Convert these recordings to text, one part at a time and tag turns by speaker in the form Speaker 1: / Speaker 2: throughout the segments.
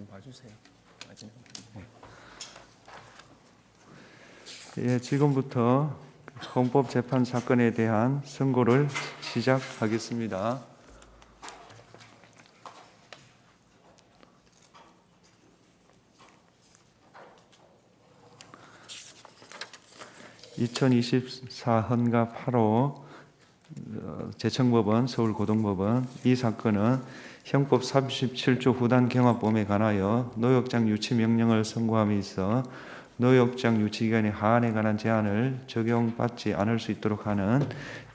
Speaker 1: 좀 봐주세요. 마지막.
Speaker 2: 예, 지금부터 헌법재판 사건에 대한 선고를 시작하겠습니다. (2024) 헌가 8호 제청법원 서울고등법원, 이 사건은 형법 37조 후단 경합범에 관하여 노역장 유치 명령을 선고함에 있어 노역장 유치 기간의 하한에 관한 제한을 적용받지 않을 수 있도록 하는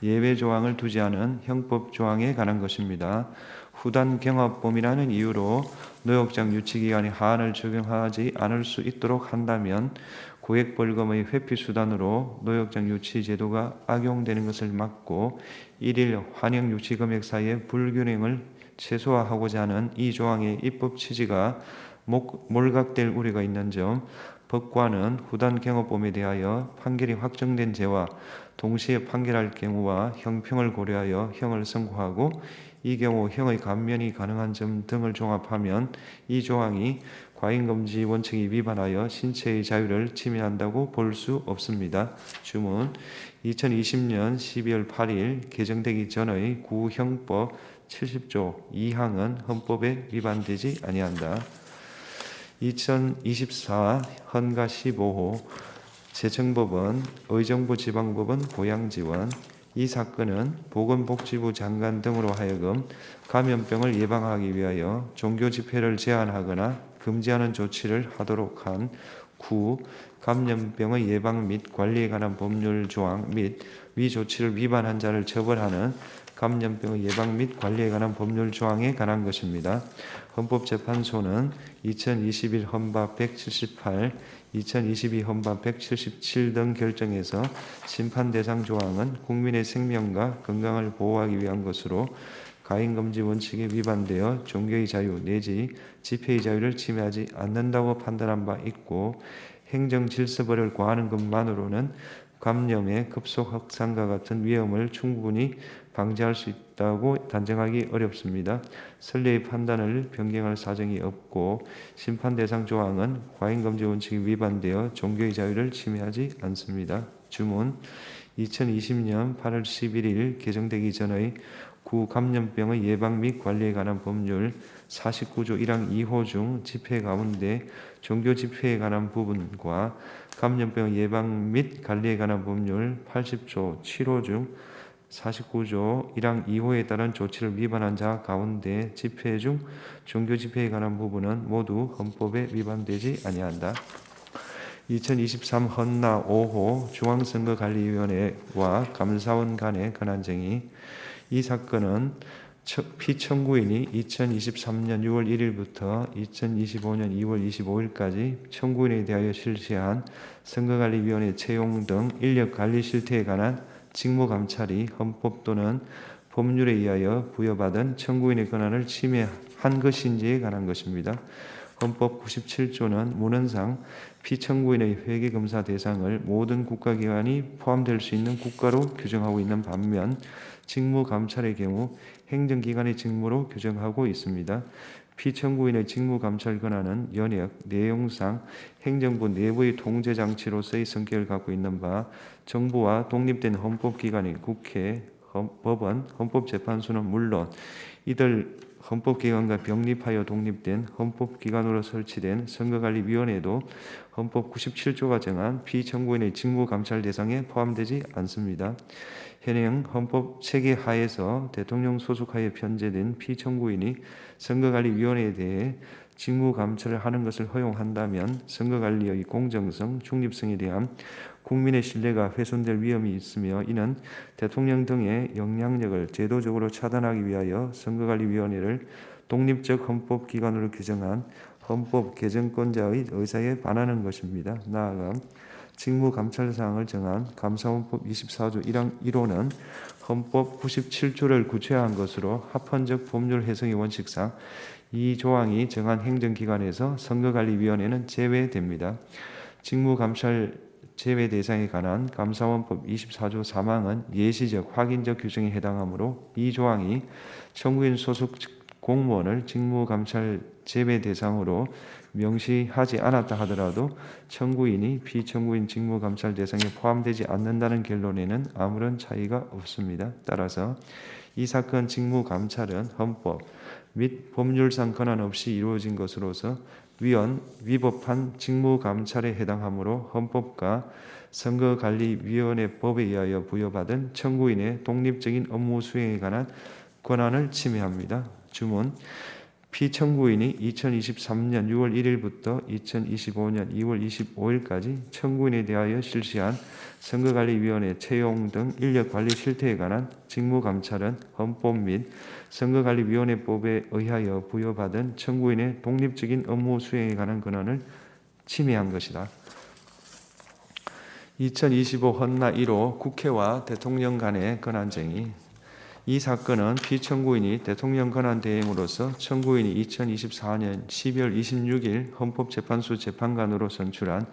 Speaker 2: 예외 조항을 두지 않은 형법 조항에 관한 것입니다. 후단 경합범이라는 이유로 노역장 유치 기간의 하한을 적용하지 않을 수 있도록 한다면 고액벌금의 회피 수단으로 노역장 유치 제도가 악용되는 것을 막고 일일 환영 유치 금액 사이의 불균형을 최소화하고자 하는 이 조항의 입법 취지가 몰각될 우려가 있는 점, 법관은 후단 경합범에 대하여 판결이 확정된 죄와 동시에 판결할 경우와 형평을 고려하여 형을 선고하고 이 경우 형의 감면이 가능한 점 등을 종합하면 이 조항이 과잉금지 원칙이 위반하여 신체의 자유를 침해한다고 볼 수 없습니다. 주문: 2020년 12월 8일 개정되기 전의 구형법 70조 2항은 헌법에 위반되지 아니한다. 2024 헌가 15호 제청법원, 의정부지방법원 고양지원, 이 사건은 보건복지부 장관 등으로 하여금 감염병을 예방하기 위하여 종교 집회를 제한하거나 금지하는 조치를 하도록 한 구 감염병의 예방 및 관리에 관한 법률 조항 및 위 조치를 위반한 자를 처벌하는 감염병의 예방 및 관리에 관한 법률 조항에 관한 것입니다. 헌법재판소는 2021 헌법 178, 2022 헌법 177 등 결정에서 심판 대상 조항은 국민의 생명과 건강을 보호하기 위한 것으로 가인금지 원칙에 위반되어 종교의 자유 내지 집회의 자유를 침해하지 않는다고 판단한 바 있고, 행정 질서벌을 과하는 것만으로는 감염의 급속 확산과 같은 위험을 충분히 방지할 수 있다고 단정하기 어렵습니다. 선례의 판단을 변경할 사정이 없고 심판 대상 조항은 과잉금지 원칙이 위반되어 종교의 자유를 침해하지 않습니다. 주문: 2020년 8월 11일 개정되기 전의 구감염병의 예방 및 관리에 관한 법률 49조 1항 2호 중 집회 가운데 종교 집회에 관한 부분과 감염병 예방 및 관리에 관한 법률 80조 7호 중 49조 1항 2호에 따른 조치를 위반한 자 가운데 집회 중 종교 집회에 관한 부분은 모두 헌법에 위반되지 아니한다. 2023 헌나 5호 중앙선거관리위원회와 감사원 간의 권한쟁의, 이 사건은 피청구인이 2023년 6월 1일부터 2025년 2월 25일까지 청구인에 대하여 실시한 선거관리위원회 채용 등 인력관리 실태에 관한 직무감찰이 헌법 또는 법률에 의하여 부여받은 청구인의 권한을 침해한 것인지에 관한 것입니다. 헌법 97조는 문헌상 피청구인의 회계검사 대상을 모든 국가기관이 포함될 수 있는 국가로 규정하고 있는 반면 직무감찰의 경우 행정기관의 직무로 규정하고 있습니다. 피청구인의 직무감찰 권한은 연역, 내용상 행정부 내부의 통제장치로서의 성격을 갖고 있는 바 정부와 독립된 헌법기관인 국회, 법원, 헌법재판소는 물론 이들 헌법기관과 병립하여 독립된 헌법기관으로 설치된 선거관리위원회도 헌법 97조가 정한 피청구인의 직무감찰 대상에 포함되지 않습니다. 현행 헌법 체계 하에서 대통령 소속하에 편제된 피청구인이 선거관리위원회에 대해 직무감찰을 하는 것을 허용한다면 선거관리의 공정성, 중립성에 대한 국민의 신뢰가 훼손될 위험이 있으며, 이는 대통령 등의 영향력을 제도적으로 차단하기 위하여 선거관리위원회를 독립적 헌법기관으로 규정한 헌법 개정권자의 의사에 반하는 것입니다. 나아가 직무감찰사항을 정한 감사원법 24조 1항 1호는 헌법 97조를 구체화한 것으로 합헌적 법률 해석의 원칙상 이 조항이 정한 행정기관에서 선거관리위원회는 제외됩니다. 직무감찰 제외 대상에 관한 감사원법 24조 3항은 예시적, 확인적 규정에 해당하므로 이 조항이 청구인 소속 공무원을 직무감찰 제외 대상으로 명시하지 않았다 하더라도 청구인이 피청구인 직무감찰 대상에 포함되지 않는다는 결론에는 아무런 차이가 없습니다. 따라서 이 사건 직무감찰은 헌법 및 법률상 권한 없이 이루어진 것으로서 위법한 직무감찰에 해당하므로 헌법과 선거관리위원회법에 의하여 부여받은 청구인의 독립적인 업무 수행에 관한 권한을 침해합니다. 주문 피청구인이 2023년 6월 1일부터 2025년 2월 25일까지 청구인에 대하여 실시한 선거관리위원회 채용 등 인력관리 실태에 관한 직무감찰은 헌법 및 선거관리위원회법에 의하여 부여받은 청구인의 독립적인 업무 수행에 관한 권한을 침해한 것이다. 2025 헌나 1호 국회와 대통령 간의 권한쟁의. 이 사건은 피청구인이 대통령 권한대행으로서 청구인이 2024년 12월 26일 헌법재판소 재판관으로 선출한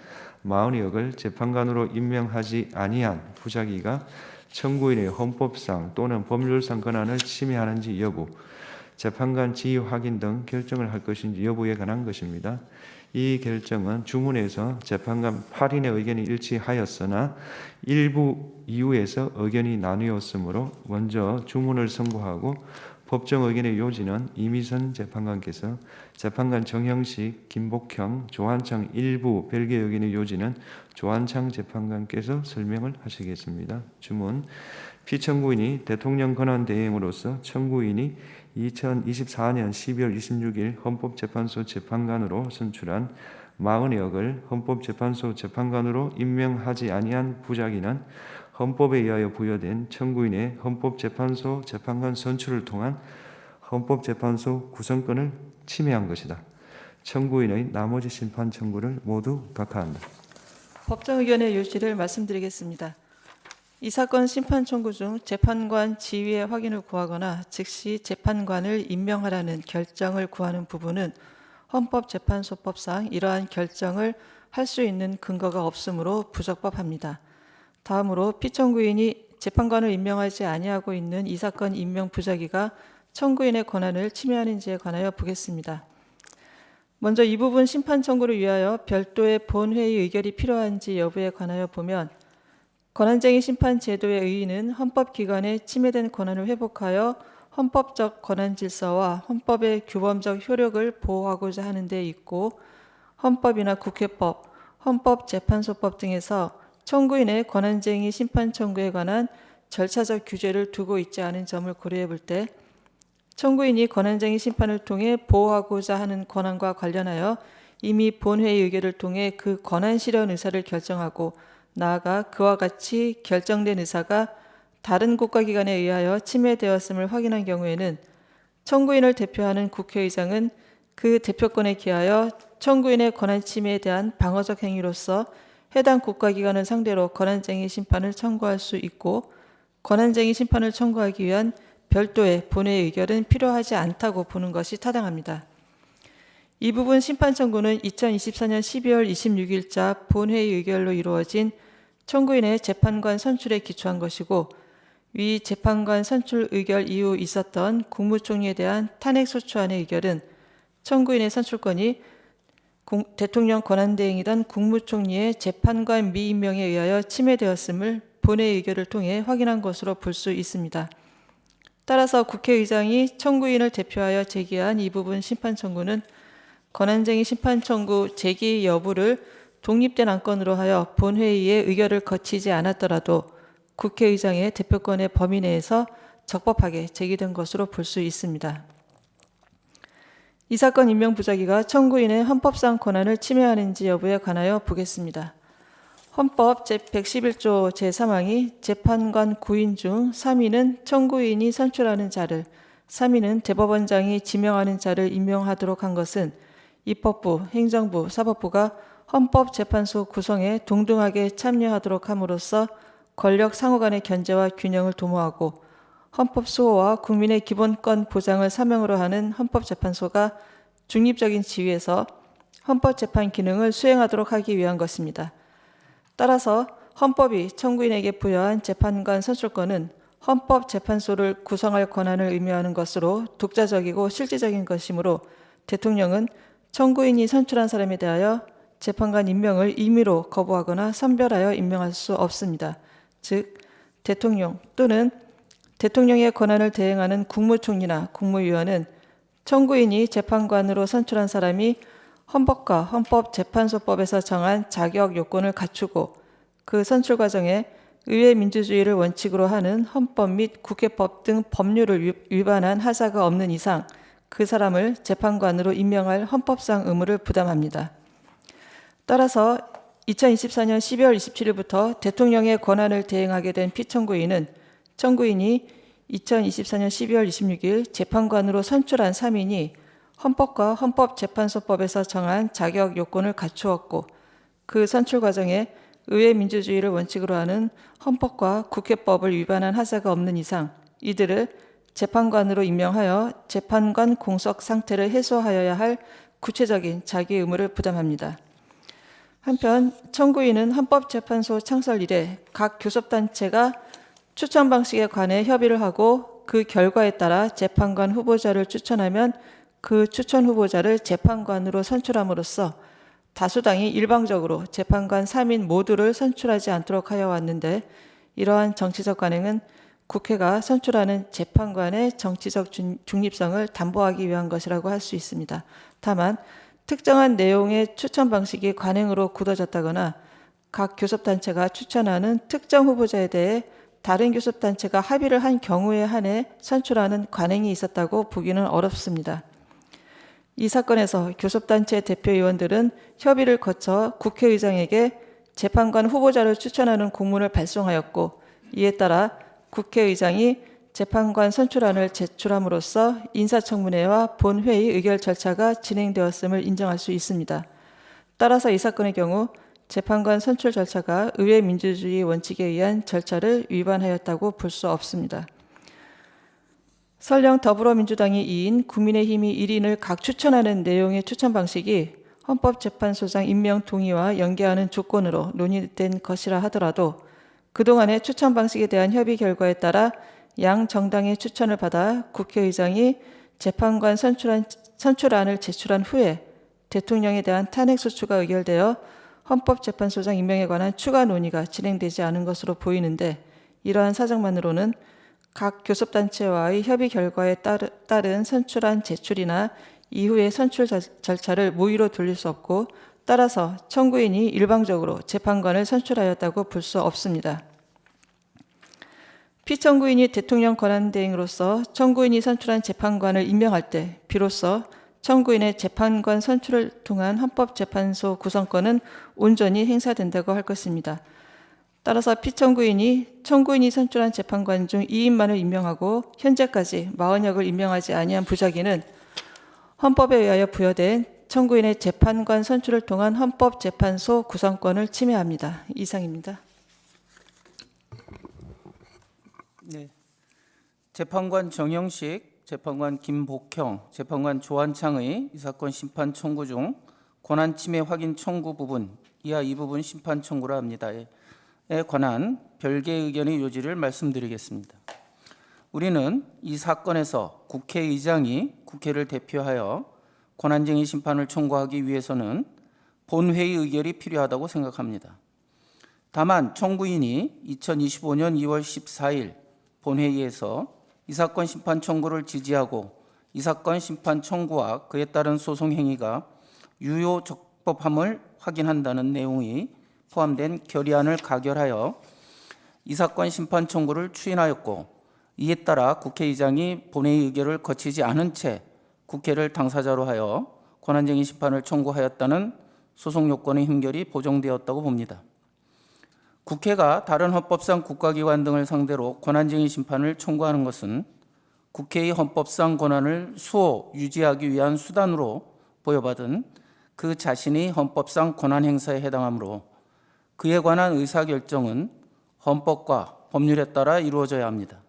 Speaker 2: 마흔여을 재판관으로 임명하지 아니한 부작위가 청구인의 헌법상 또는 법률상 권한을 침해하는지 여부, 재판관 지위 확인 등 결정을 할 것인지 여부에 관한 것입니다. 이 결정은 주문에서 재판관 8인의 의견이 일치하였으나 일부 이유에서 의견이 나뉘었으므로 먼저 주문을 선고하고 법정 의견의 요지는 이미선 재판관께서, 재판관 정형식, 김복형, 조한창 일부 별개 의견의 요지는 조한창 재판관께서 설명을 하시겠습니다. 주문 피청구인이 대통령 권한대행으로서 청구인이 2024년 12월 26일 헌법재판소 재판관으로 선출한 마흔여을 헌법재판소 재판관으로 임명하지 아니한 부작위는 헌법에 의하여 부여된 청구인의 헌법재판소 재판관 선출을 통한 헌법재판소 구성권을 침해한 것이다. 청구인의 나머지 심판 청구를 모두 각하한다.
Speaker 1: 법정 의견의 요지를 말씀드리겠습니다. 이 사건 심판 청구 중 재판관 지위의 확인을 구하거나 즉시 재판관을 임명하라는 결정을 구하는 부분은 헌법재판소법상 이러한 결정을 할 수 있는 근거가 없으므로 부적법합니다. 다음으로 피청구인이 재판관을 임명하지 아니하고 있는 이 사건 임명 부작위가 청구인의 권한을 침해하는지에 관하여 보겠습니다. 먼저 이 부분 심판 청구를 위하여 별도의 본회의 의결이 필요한지 여부에 관하여 보면 권한쟁의 심판 제도의 의의는 헌법기관의 침해된 권한을 회복하여 헌법적 권한 질서와 헌법의 규범적 효력을 보호하고자 하는 데 있고 헌법이나 국회법, 헌법재판소법 등에서 청구인의 권한쟁의 심판 청구에 관한 절차적 규제를 두고 있지 않은 점을 고려해 볼 때 청구인이 권한쟁의 심판을 통해 보호하고자 하는 권한과 관련하여 이미 본회의 의결을 통해 그 권한 실현 의사를 결정하고 나아가 그와 같이 결정된 의사가 다른 국가기관에 의하여 침해되었음을 확인한 경우에는 청구인을 대표하는 국회의장은 그 대표권에 기하여 청구인의 권한 침해에 대한 방어적 행위로서 해당 국가기관을 상대로 권한쟁의 심판을 청구할 수 있고 권한쟁의 심판을 청구하기 위한 별도의 본회의 의결은 필요하지 않다고 보는 것이 타당합니다. 이 부분 심판 청구는 2024년 12월 26일자 본회의 의결로 이루어진 청구인의 재판관 선출에 기초한 것이고 위 재판관 선출 의결 이후 있었던 국무총리에 대한 탄핵소추안의 의결은 청구인의 선출권이 대통령 권한대행이던 국무총리의 재판관 미임명에 의하여 침해되었음을 본회의 의결을 통해 확인한 것으로 볼 수 있습니다. 따라서 국회의장이 청구인을 대표하여 제기한 이 부분 심판 청구는 권한쟁의 심판 청구 제기 여부를 독립된 안건으로 하여 본회의의 의결을 거치지 않았더라도 국회의장의 대표권의 범위 내에서 적법하게 제기된 것으로 볼 수 있습니다. 이 사건 임명 부작위가 청구인의 헌법상 권한을 침해하는지 여부에 관하여 보겠습니다. 헌법 제111조 제3항이 재판관 9인 중 3인은 청구인이 선출하는 자를, 3인은 대법원장이 지명하는 자를 임명하도록 한 것은 입법부, 행정부, 사법부가 헌법재판소 구성에 동등하게 참여하도록 함으로써 권력 상호 간의 견제와 균형을 도모하고 헌법 수호와 국민의 기본권 보장을 사명으로 하는 헌법재판소가 중립적인 지위에서 헌법재판 기능을 수행하도록 하기 위한 것입니다. 따라서 헌법이 청구인에게 부여한 재판관 선출권은 헌법재판소를 구성할 권한을 의미하는 것으로 독자적이고 실질적인 것이므로 대통령은 청구인이 선출한 사람에 대하여 재판관 임명을 임의로 거부하거나 선별하여 임명할 수 없습니다. 즉, 대통령 또는 대통령의 권한을 대행하는 국무총리나 국무위원은 청구인이 재판관으로 선출한 사람이 헌법과 헌법재판소법에서 정한 자격 요건을 갖추고 그 선출 과정에 의회 민주주의를 원칙으로 하는 헌법 및 국회법 등 법률을 위반한 하자가 없는 이상 그 사람을 재판관으로 임명할 헌법상 의무를 부담합니다. 따라서 2024년 12월 27일부터 대통령의 권한을 대행하게 된 피청구인은 청구인이 2024년 12월 26일 재판관으로 선출한 3인이 헌법과 헌법재판소법에서 정한 자격 요건을 갖추었고 그 선출 과정에 의회 민주주의를 원칙으로 하는 헌법과 국회법을 위반한 하자가 없는 이상 이들을 재판관으로 임명하여 재판관 공석 상태를 해소하여야 할 구체적인 자기 의무를 부담합니다. 한편 청구인은 헌법재판소 창설 이래 각 교섭단체가 추천 방식에 관해 협의를 하고 그 결과에 따라 재판관 후보자를 추천하면 그 추천 후보자를 재판관으로 선출함으로써 다수당이 일방적으로 재판관 3인 모두를 선출하지 않도록 하여 왔는데 이러한 정치적 관행은 국회가 선출하는 재판관의 정치적 중립성을 담보하기 위한 것이라고 할 수 있습니다. 다만 특정한 내용의 추천 방식이 관행으로 굳어졌다거나 각 교섭단체가 추천하는 특정 후보자에 대해 다른 교섭단체가 합의를 한 경우에 한해 선출하는 관행이 있었다고 보기는 어렵습니다. 이 사건에서 교섭단체 대표위원들은 협의를 거쳐 국회의장에게 재판관 후보자를 추천하는 공문을 발송하였고 이에 따라 국회의장이 재판관 선출안을 제출함으로써 인사청문회와 본회의 의결 절차가 진행되었음을 인정할 수 있습니다. 따라서 이 사건의 경우 재판관 선출 절차가 의회 민주주의 원칙에 의한 절차를 위반하였다고 볼 수 없습니다. 설령 더불어민주당이 2인, 국민의힘이 1인을 각 추천하는 내용의 추천 방식이 헌법재판소장 임명 동의와 연계하는 조건으로 논의된 것이라 하더라도 그동안의 추천 방식에 대한 협의 결과에 따라 양 정당의 추천을 받아 국회의장이 재판관 선출안을 제출한 후에 대통령에 대한 탄핵소추가 의결되어 헌법재판소장 임명에 관한 추가 논의가 진행되지 않은 것으로 보이는데 이러한 사정만으로는 각 교섭단체와의 협의 결과에 따른 선출안 제출이나 이후의 선출 절차를 무위로 돌릴 수 없고 따라서 청구인이 일방적으로 재판관을 선출하였다고 볼 수 없습니다. 피청구인이 대통령 권한대행으로서 청구인이 선출한 재판관을 임명할 때 비로소 청구인의 재판관 선출을 통한 헌법재판소 구성권은 온전히 행사된다고 할 것입니다. 따라서 피청구인이 청구인이 선출한 재판관 중 2인만을 임명하고 현재까지 40역을 임명하지 아니한 부작위는 헌법에 의하여 부여된 청구인의 재판관 선출을 통한 헌법재판소 구성권을 침해합니다. 이상입니다.
Speaker 3: 네, 재판관 정영식, 재판관 김복형, 재판관 조한창의 이 사건 심판 청구 중 권한 침해 확인 청구 부분 이하 이 부분 심판 청구라 합니다에 관한 별개의 의견의 요지를 말씀드리겠습니다. 우리는 이 사건에서 국회의장이 국회를 대표하여 권한쟁의 심판을 청구하기 위해서는 본회의 의결이 필요하다고 생각합니다. 다만 청구인이 2025년 2월 14일 본회의에서 이 사건 심판 청구를 지지하고 이 사건 심판 청구와 그에 따른 소송 행위가 유효 적법함을 확인한다는 내용이 포함된 결의안을 가결하여 이 사건 심판 청구를 추인하였고 이에 따라 국회의장이 본회의 의결을 거치지 않은 채 국회를 당사자로 하여 권한쟁의 심판을 청구하였다는 소송 요건의 힘결이 보정되었다고 봅니다. 국회가 다른 헌법상 국가기관 등을 상대로 권한쟁의 심판을 청구하는 것은 국회의 헌법상 권한을 수호 유지하기 위한 수단으로 보여받은 그 자신의 헌법상 권한 행사에 해당하므로 그에 관한 의사결정은 헌법과 법률에 따라 이루어져야 합니다.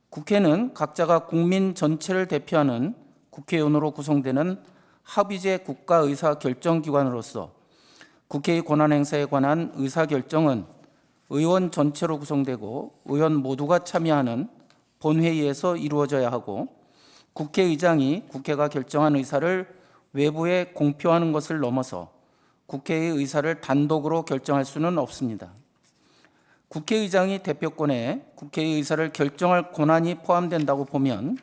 Speaker 3: 국회는 각자가 국민 전체를 대표하는 국회의원으로 구성되는 합의제 국가의사결정기관으로서 국회의 권한행사에 관한 의사결정은 의원 전체로 구성되고 의원 모두가 참여하는 본회의에서 이루어져야 하고 국회의장이 국회가 결정한 의사를 외부에 공표하는 것을 넘어서 국회의 의사를 단독으로 결정할 수는 없습니다. 국회의장이 대표권에 국회의 의사를 결정할 권한이 포함된다고 보면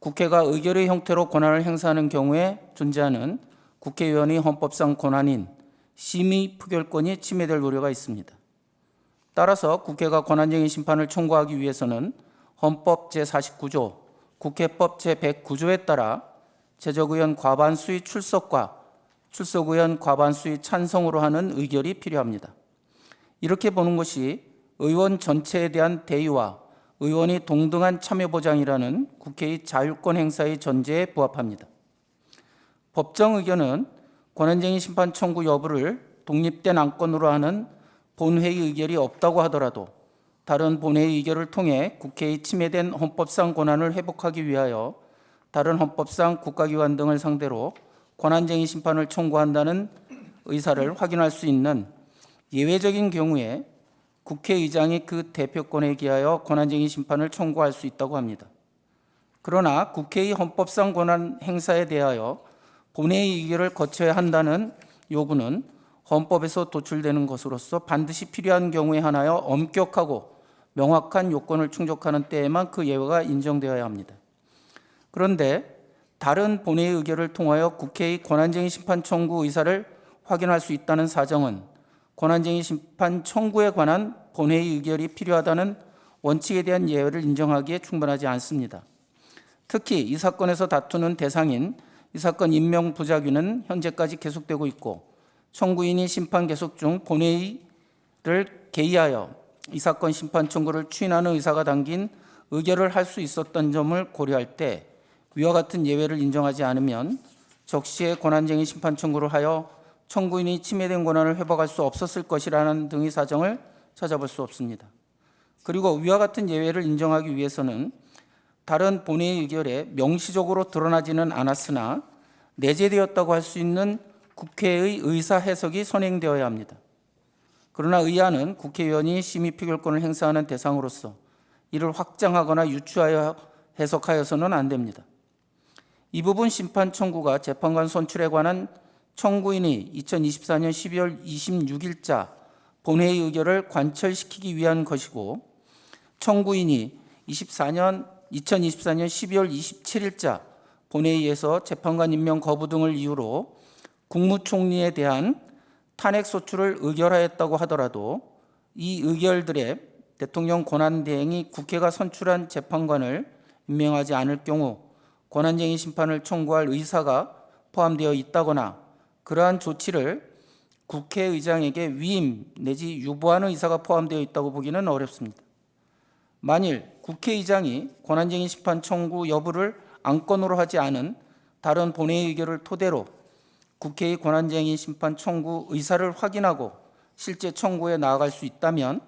Speaker 3: 국회가 의결의 형태로 권한을 행사하는 경우에 존재하는 국회의원의 헌법상 권한인 심의 표결권이 침해될 우려가 있습니다. 따라서 국회가 권한쟁의 심판을 청구하기 위해서는 헌법 제49조, 국회법 제109조에 따라 제적의원 과반수의 출석과 출석의원 과반수의 찬성으로 하는 의결이 필요합니다. 이렇게 보는 것이 의원 전체에 대한 대의와 의원이 동등한 참여 보장이라는 국회의 자율권 행사의 전제에 부합합니다. 법정 의견은 권한쟁의 심판 청구 여부를 독립된 안건으로 하는 본회의 의결이 없다고 하더라도 다른 본회의 의결을 통해 국회의 침해된 헌법상 권한을 회복하기 위하여 다른 헌법상 국가기관 등을 상대로 권한쟁의 심판을 청구한다는 의사를 확인할 수 있는 예외적인 경우에 국회의장이 그 대표권에 기하여 권한쟁의 심판을 청구할 수 있다고 합니다. 그러나 국회의 헌법상 권한 행사에 대하여 본회의 의결을 거쳐야 한다는 요구는 헌법에서 도출되는 것으로서 반드시 필요한 경우에 한하여 엄격하고 명확한 요건을 충족하는 때에만 그 예외가 인정되어야 합니다. 그런데 다른 본회의 의결을 통하여 국회의 권한쟁의 심판 청구 의사를 확인할 수 있다는 사정은 권한쟁의 심판 청구에 관한 본회의 의결이 필요하다는 원칙에 대한 예외를 인정하기에 충분하지 않습니다. 특히 이 사건에서 다투는 대상인 이 사건 임명 부작위는 현재까지 계속되고 있고 청구인이 심판 계속 중 본회의를 개의하여 이 사건 심판 청구를 추인하는 의사가 담긴 의결을 할 수 있었던 점을 고려할 때 위와 같은 예외를 인정하지 않으면 적시에 권한쟁의 심판 청구를 하여 청구인이 침해된 권한을 회복할 수 없었을 것이라는 등의 사정을 찾아볼 수 없습니다. 그리고 위와 같은 예외를 인정하기 위해서는 다른 본회의 의결에 명시적으로 드러나지는 않았으나 내재되었다고 할 수 있는 국회의 의사 해석이 선행되어야 합니다. 그러나 의안은 국회의원이 심의 표결권을 행사하는 대상으로서 이를 확장하거나 유추하여 해석하여서는 안 됩니다. 이 부분 심판 청구가 재판관 선출에 관한 청구인이 2024년 12월 26일자 본회의 의결을 관철시키기 위한 것이고 청구인이 2024년 12월 27일자 본회의에서 재판관 임명 거부 등을 이유로 국무총리에 대한 탄핵 소추를 의결하였다고 하더라도 이 의결들의 대통령 권한대행이 국회가 선출한 재판관을 임명하지 않을 경우 권한쟁의 심판을 청구할 의사가 포함되어 있다거나 그러한 조치를 국회의장에게 위임 내지 유보하는 의사가 포함되어 있다고 보기는 어렵습니다. 만일 국회의장이 권한쟁의 심판 청구 여부를 안건으로 하지 않은 다른 본회의 의결을 토대로 국회의 권한쟁의 심판 청구 의사를 확인하고 실제 청구에 나아갈 수 있다면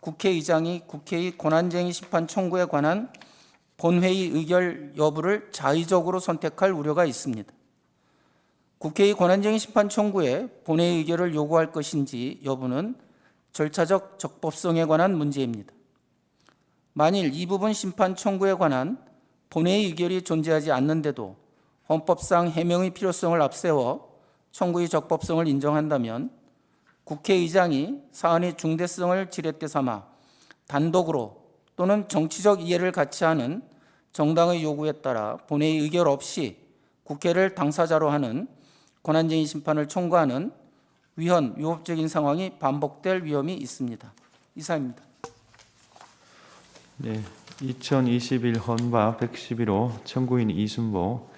Speaker 3: 국회의장이 국회의 권한쟁의 심판 청구에 관한 본회의 의결 여부를 자의적으로 선택할 우려가 있습니다. 국회의 권한쟁의 심판 청구에 본회의 의결을 요구할 것인지 여부는 절차적 적법성에 관한 문제입니다. 만일 이 부분 심판 청구에 관한 본회의 의결이 존재하지 않는데도 헌법상 해명의 필요성을 앞세워 청구의 적법성을 인정한다면 국회의장이 사안의 중대성을 지렛대 삼아 단독으로 또는 정치적 이해를 같이 하는 정당의 요구에 따라 본회의 의결 없이 국회를 당사자로 하는 권한쟁의 심판을 청구하는 위헌, 위법적인 상황이 반복될 위험이 있습니다. 이상입니다.
Speaker 2: 네, 2021 헌바 111호 청구인 이순보.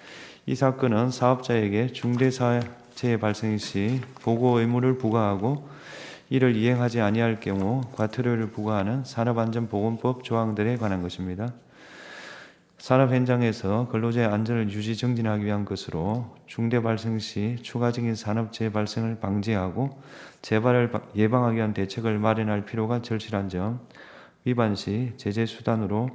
Speaker 2: 이 사건은 사업자에게 중대사재 발생 시 보고 의무를 부과하고 이를 이행하지 아니할 경우 과태료를 부과하는 산업안전보건법 조항들에 관한 것입니다. 산업 현장에서 근로자의 안전을 유지 정진하기 위한 것으로 중대 발생 시 추가적인 산업재해 발생을 방지하고 재발을 예방하기 위한 대책을 마련할 필요가 절실한 점, 위반 시 제재 수단으로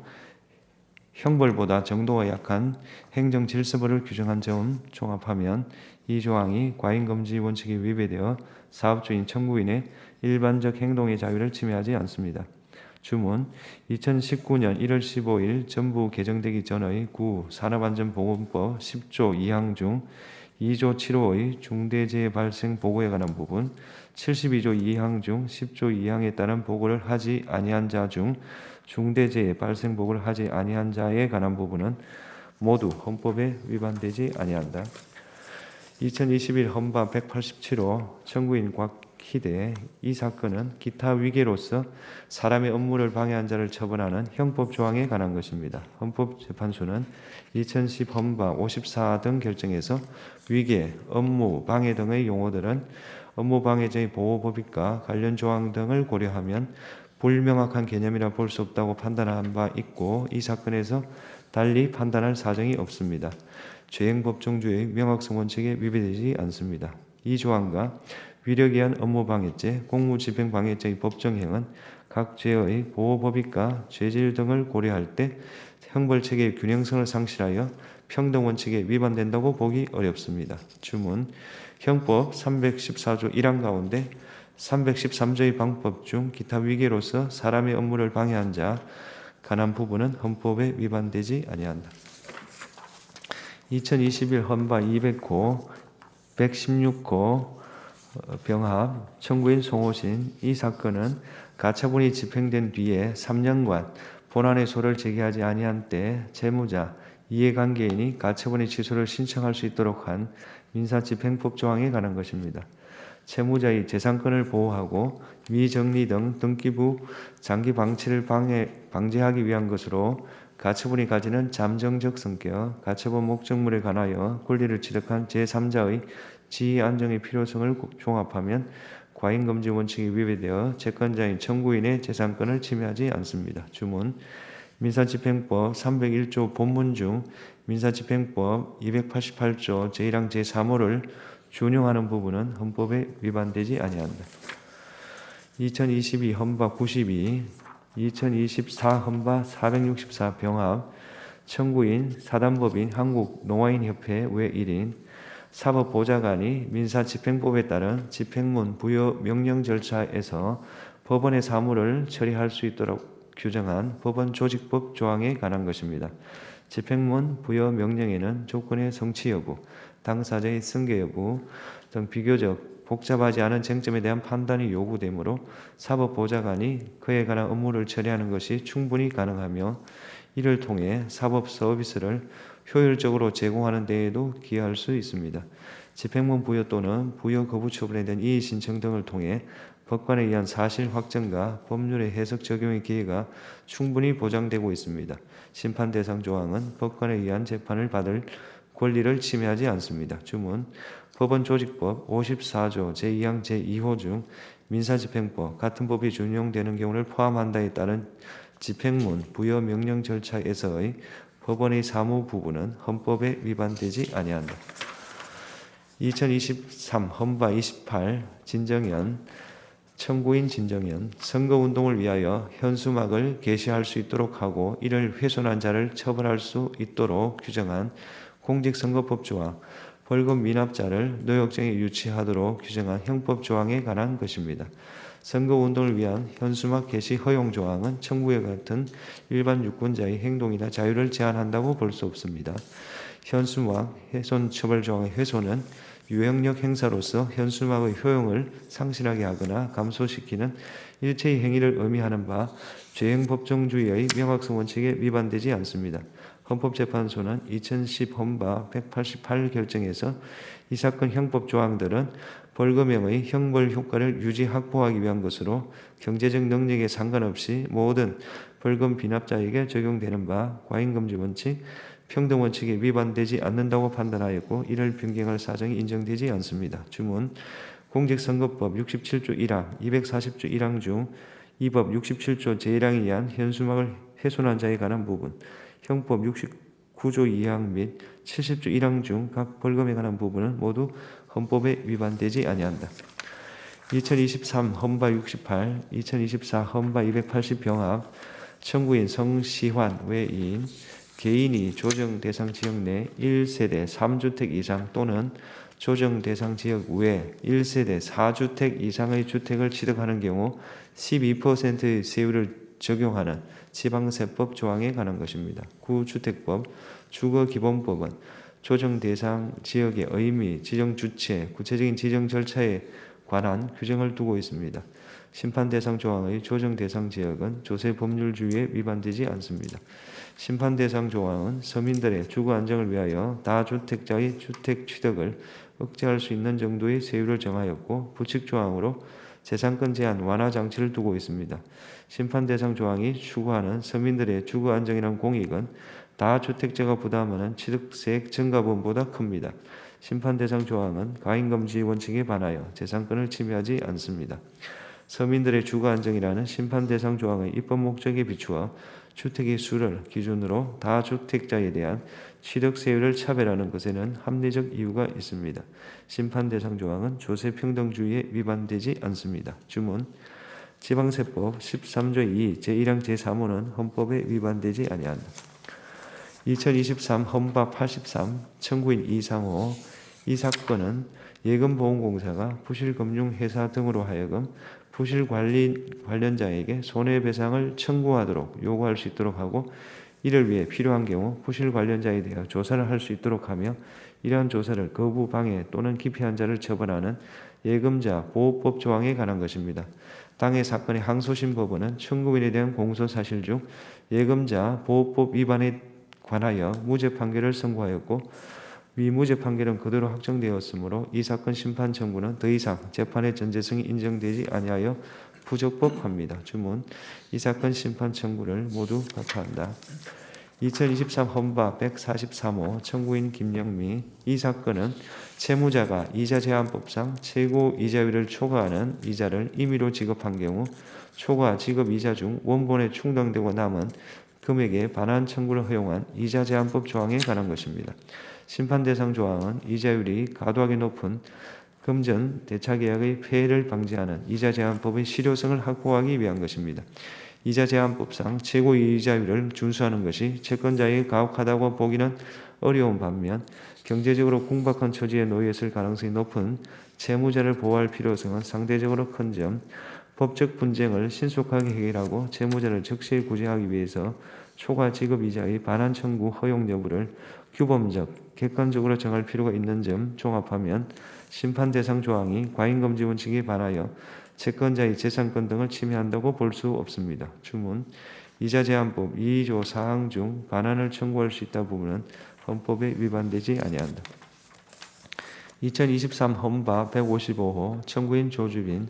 Speaker 2: 형벌보다 정도가 약한 행정질서벌을 규정한 점 종합하면 이 조항이 과잉금지 원칙에 위배되어 사업주인, 청구인의 일반적 행동의 자유를 침해하지 않습니다. 주문 2019년 1월 15일 전부 개정되기 전의 구 산업안전보건법 10조 2항 중 2조 7호의 중대재해 발생 보고에 관한 부분, 72조 2항 중 10조 2항에 따른 보고를 하지 아니한 자 중 중대재해 발생 보고를 하지 아니한 자에 관한 부분은 모두 헌법에 위반되지 아니한다. 2021 헌법 187호 청구인 곽희대 이 사건은 기타 위계로서 사람의 업무를 방해한 자를 처벌하는 형법 조항에 관한 것입니다. 헌법재판소는 2010 헌법 54 등 결정에서 위계, 업무, 방해 등의 용어들은 업무방해죄의 보호법익과 관련 조항 등을 고려하면 불명확한 개념이라 볼 수 없다고 판단한 바 있고 이 사건에서 달리 판단할 사정이 없습니다. 죄행법정주의 명확성 원칙에 위배되지 않습니다. 이 조항과 위력이한 업무방해죄, 공무집행방해죄의 법정형은 각 죄의 보호법익과 죄질 등을 고려할 때 형벌체계의 균형성을 상실하여 평등원칙에 위반된다고 보기 어렵습니다. 주문 형법 314조 1항 가운데 313조의 방법 중 기타 위계로서 사람의 업무를 방해한 자 관한 부분은 헌법에 위반되지 아니한다. 2021 헌법 200호 116호 병합 청구인 송호신 이 사건은 가처분이 집행된 뒤에 3년간 본안의 소를 제기하지 아니한 때 채무자, 이해관계인이 가처분의 취소를 신청할 수 있도록 한 민사집행법 조항에 관한 것입니다. 채무자의 재산권을 보호하고 미정리 등 등기부 장기 방치를 방지하기 위한 것으로 가처분이 가지는 잠정적 성격, 가처분 목적물에 관하여 권리를 취득한 제3자의 지위 안정의 필요성을 종합하면 과잉금지 원칙이 위배되어 채권자인 청구인의 재산권을 침해하지 않습니다. 주문 민사집행법 301조 본문 중 민사집행법 288조 제1항 제3호를 준용하는 부분은 헌법에 위반되지 아니한다. 2022 헌법 92, 2024 헌법 464 병합 청구인 사단법인 한국농아인협회 외 1인 사법보좌관이 민사집행법에 따른 집행문 부여 명령 절차에서 법원의 사무를 처리할 수 있도록 규정한 법원조직법 조항에 관한 것입니다. 집행문 부여 명령에는 조건의 성취 여부, 당사자의 승계 여부 등 비교적 복잡하지 않은 쟁점에 대한 판단이 요구되므로 사법보좌관이 그에 관한 업무를 처리하는 것이 충분히 가능하며 이를 통해 사법 서비스를 효율적으로 제공하는 데에도 기여할 수 있습니다. 집행문 부여 또는 부여 거부 처분에 대한 이의 신청 등을 통해 법관에 의한 사실 확정과 법률의 해석 적용의 기회가 충분히 보장되고 있습니다. 심판 대상 조항은 법관에 의한 재판을 받을 권리를 침해하지 않습니다. 주문 법원조직법 54조 제2항 제2호 중 민사집행법 같은 법이 준용되는 경우를 포함한다에 따른 집행문 부여 명령 절차에서의 법원의 사무 부분은 헌법에 위반되지 아니한다. 2023 헌법 28 진정현 청구인 진정현 선거운동을 위하여 현수막을 게시할 수 있도록 하고 이를 훼손한 자를 처벌할 수 있도록 규정한 공직선거법 조항 벌금 미납자를 노역정에 유치하도록 규정한 형법 조항에 관한 것입니다. 선거운동을 위한 현수막 게시 허용 조항은 청구와 같은 일반 유권자의 행동이나 자유를 제한한다고 볼 수 없습니다. 현수막 훼손 처벌 조항의 훼손은 유형력 행사로서 현수막의 효용을 상실하게 하거나 감소시키는 일체의 행위를 의미하는 바 죄행법정주의의 명확성 원칙에 위반되지 않습니다. 헌법재판소는 2010 헌법 188 결정에서 이 사건 형법 조항들은 벌금형의 형벌 효과를 유지 확보하기 위한 것으로 경제적 능력에 상관없이 모든 벌금 비납자에게 적용되는 바 과잉금지 원칙, 평등 원칙에 위반되지 않는다고 판단하였고 이를 변경할 사정이 인정되지 않습니다. 주문 공직선거법 67조 1항, 240조 1항 중 이 법 67조 제1항에 의한 현수막을 훼손한 자에 관한 부분, 형법 69조 2항 및 70조 1항 중 각 벌금에 관한 부분은 모두 헌법에 위반되지 아니한다. 2023 헌법 68, 2024 헌법 280 병합 청구인 성시환 외인 개인이 조정 대상 지역 내 1세대 3주택 이상 또는 조정 대상 지역 외 1세대 4주택 이상의 주택을 취득하는 경우 12%의 세율을 적용하는 지방세법 조항에 관한 것입니다. 구주택법, 주거기본법은 조정 대상 지역의 의미, 지정 주체, 구체적인 지정 절차에 관한 규정을 두고 있습니다. 심판 대상 조항의 조정 대상 지역은 조세 법률주의에 위반되지 않습니다. 심판 대상 조항은 서민들의 주거 안정을 위하여 다주택자의 주택 취득을 억제할 수 있는 정도의 세율을 정하였고 부칙 조항으로 재산권 제한 완화 장치를 두고 있습니다. 심판 대상 조항이 추구하는 서민들의 주거 안정이란 공익은 다주택자가 부담하는 취득세액 증가분보다 큽니다. 심판 대상 조항은 가인금지 원칙에 반하여 재산권을 침해하지 않습니다. 서민들의 주거 안정이라는 심판 대상 조항의 입법 목적에 비추어 주택의 수를 기준으로 다주택자에 대한 취득세율을 차별하는 것에는 합리적 이유가 있습니다. 심판 대상 조항은 조세평등주의에 위반되지 않습니다. 주문 지방세법 13조 2 제1항 제3호는 헌법에 위반되지 아니한다. 2023 헌법 83 청구인 이상호 이 사건은 예금보험공사가 부실금융회사 등으로 하여금 부실 관련자에게 손해배상을 청구하도록 요구할 수 있도록 하고 이를 위해 필요한 경우 부실 관련자에 대해 조사를 할 수 있도록 하며 이러한 조사를 거부, 방해 또는 기피한 자를 처벌하는 예금자 보호법 조항에 관한 것입니다. 당해 사건의 항소심 법원은 청구인에 대한 공소사실 중 예금자 보호법 위반에 관하여 무죄 판결을 선고하였고 위무죄 판결은 그대로 확정되었으므로 이 사건 심판 청구는 더 이상 재판의 전제성이 인정되지 아니하여 부적법합니다. 주문 이 사건 심판 청구를 모두 각하한다. 2023 헌법 143호 청구인 김영미 이 사건은 채무자가 이자 제한법상 최고 이자율을 초과하는 이자를 임의로 지급한 경우 초과 지급 이자 중 원본에 충당되고 남은 금액에 반환 청구를 허용한 이자 제한법 조항에 관한 것입니다. 심판 대상 조항은 이자율이 과도하게 높은 금전 대차계약의 폐해를 방지하는 이자 제한법의 실효성을 확보하기 위한 것입니다. 이자 제한법상 최고 이자율을 준수하는 것이 채권자에게 가혹하다고 보기는 어려운 반면 경제적으로 궁박한 처지에 놓여 있을 가능성이 높은 채무자를 보호할 필요성은 상대적으로 큰 점, 법적 분쟁을 신속하게 해결하고 채무자를 적시에 구제하기 위해서 초과 지급 이자의 반환 청구 허용 여부를 규범적, 객관적으로 정할 필요가 있는 점 종합하면 심판 대상 조항이 과잉금지 원칙에 반하여 채권자의 재산권 등을 침해한다고 볼 수 없습니다. 주문 이자 제한법 2조 사항 중 반환을 청구할 수 있다 부분은 헌법에 위반되지 아니한다. 2023 헌법 155호 청구인 조주빈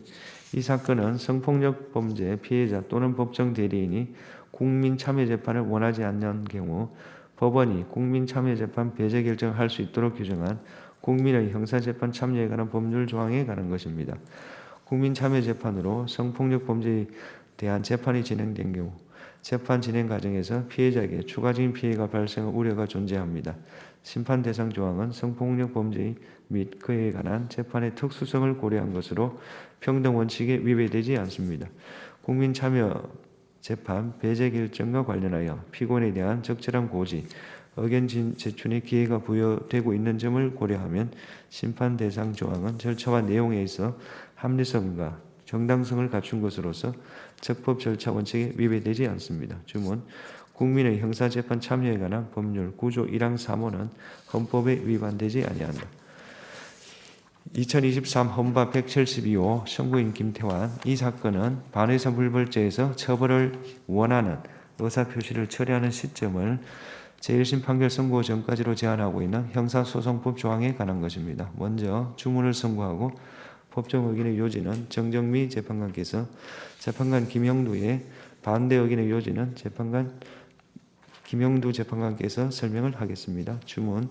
Speaker 2: 이 사건은 성폭력 범죄 피해자 또는 법정 대리인이 국민참여재판을 원하지 않는 경우 법원이 국민참여재판 배제 결정을 할 수 있도록 규정한 국민의 형사재판 참여에 관한 법률 조항에 관한 것입니다. 국민참여재판으로 성폭력 범죄에 대한 재판이 진행된 경우 재판 진행 과정에서 피해자에게 추가적인 피해가 발생할 우려가 존재합니다. 심판 대상 조항은 성폭력 범죄 및 그에 관한 재판의 특수성을 고려한 것으로 평등 원칙에 위배되지 않습니다. 국민참여 재판 배제 결정과 관련하여 피고인에 대한 적절한 고지, 의견 제출의 기회가 부여되고 있는 점을 고려하면 심판 대상 조항은 절차와 내용에 있어 합리성과 정당성을 갖춘 것으로서 적법 절차 원칙에 위배되지 않습니다. 주문 국민의 형사재판 참여에 관한 법률 9조 1항 3호는 헌법에 위반되지 아니한다. 2023 헌법 172호 청구인 김태환 이 사건은 반의사 불벌죄에서 처벌을 원하는 의사표시를 처리하는 시점을 제1심 판결 선고 전까지로 제한하고 있는 형사소송법 조항에 관한 것입니다. 먼저 주문을 선고하고 법정 의견의 요지는 정정미 재판관께서 재판관 김형두의 반대 의견의 요지는 김형두 재판관께서 설명을 하겠습니다. 주문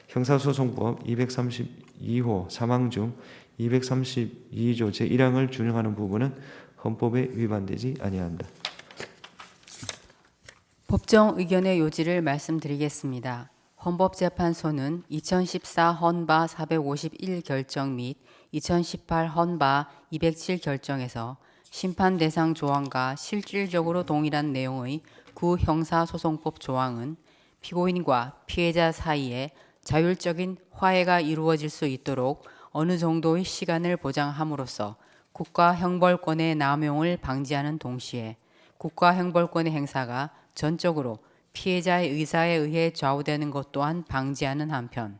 Speaker 2: 형사소송법 232호 3항 중 232조 제1항을 준용하는 부분은 헌법에 위반되지 아니한다.
Speaker 4: 법정 의견의 요지를 말씀드리겠습니다. 헌법재판소는 2014 헌바 451 결정 및 2018 헌바 207 결정에서 심판 대상 조항과 실질적으로 동일한 내용의 구 형사소송법 조항은 피고인과 피해자 사이에 자율적인 화해가 이루어질 수 있도록 어느 정도의 시간을 보장함으로써 국가형벌권의 남용을 방지하는 동시에 국가형벌권의 행사가 전적으로 피해자의 의사에 의해 좌우되는 것 또한 방지하는 한편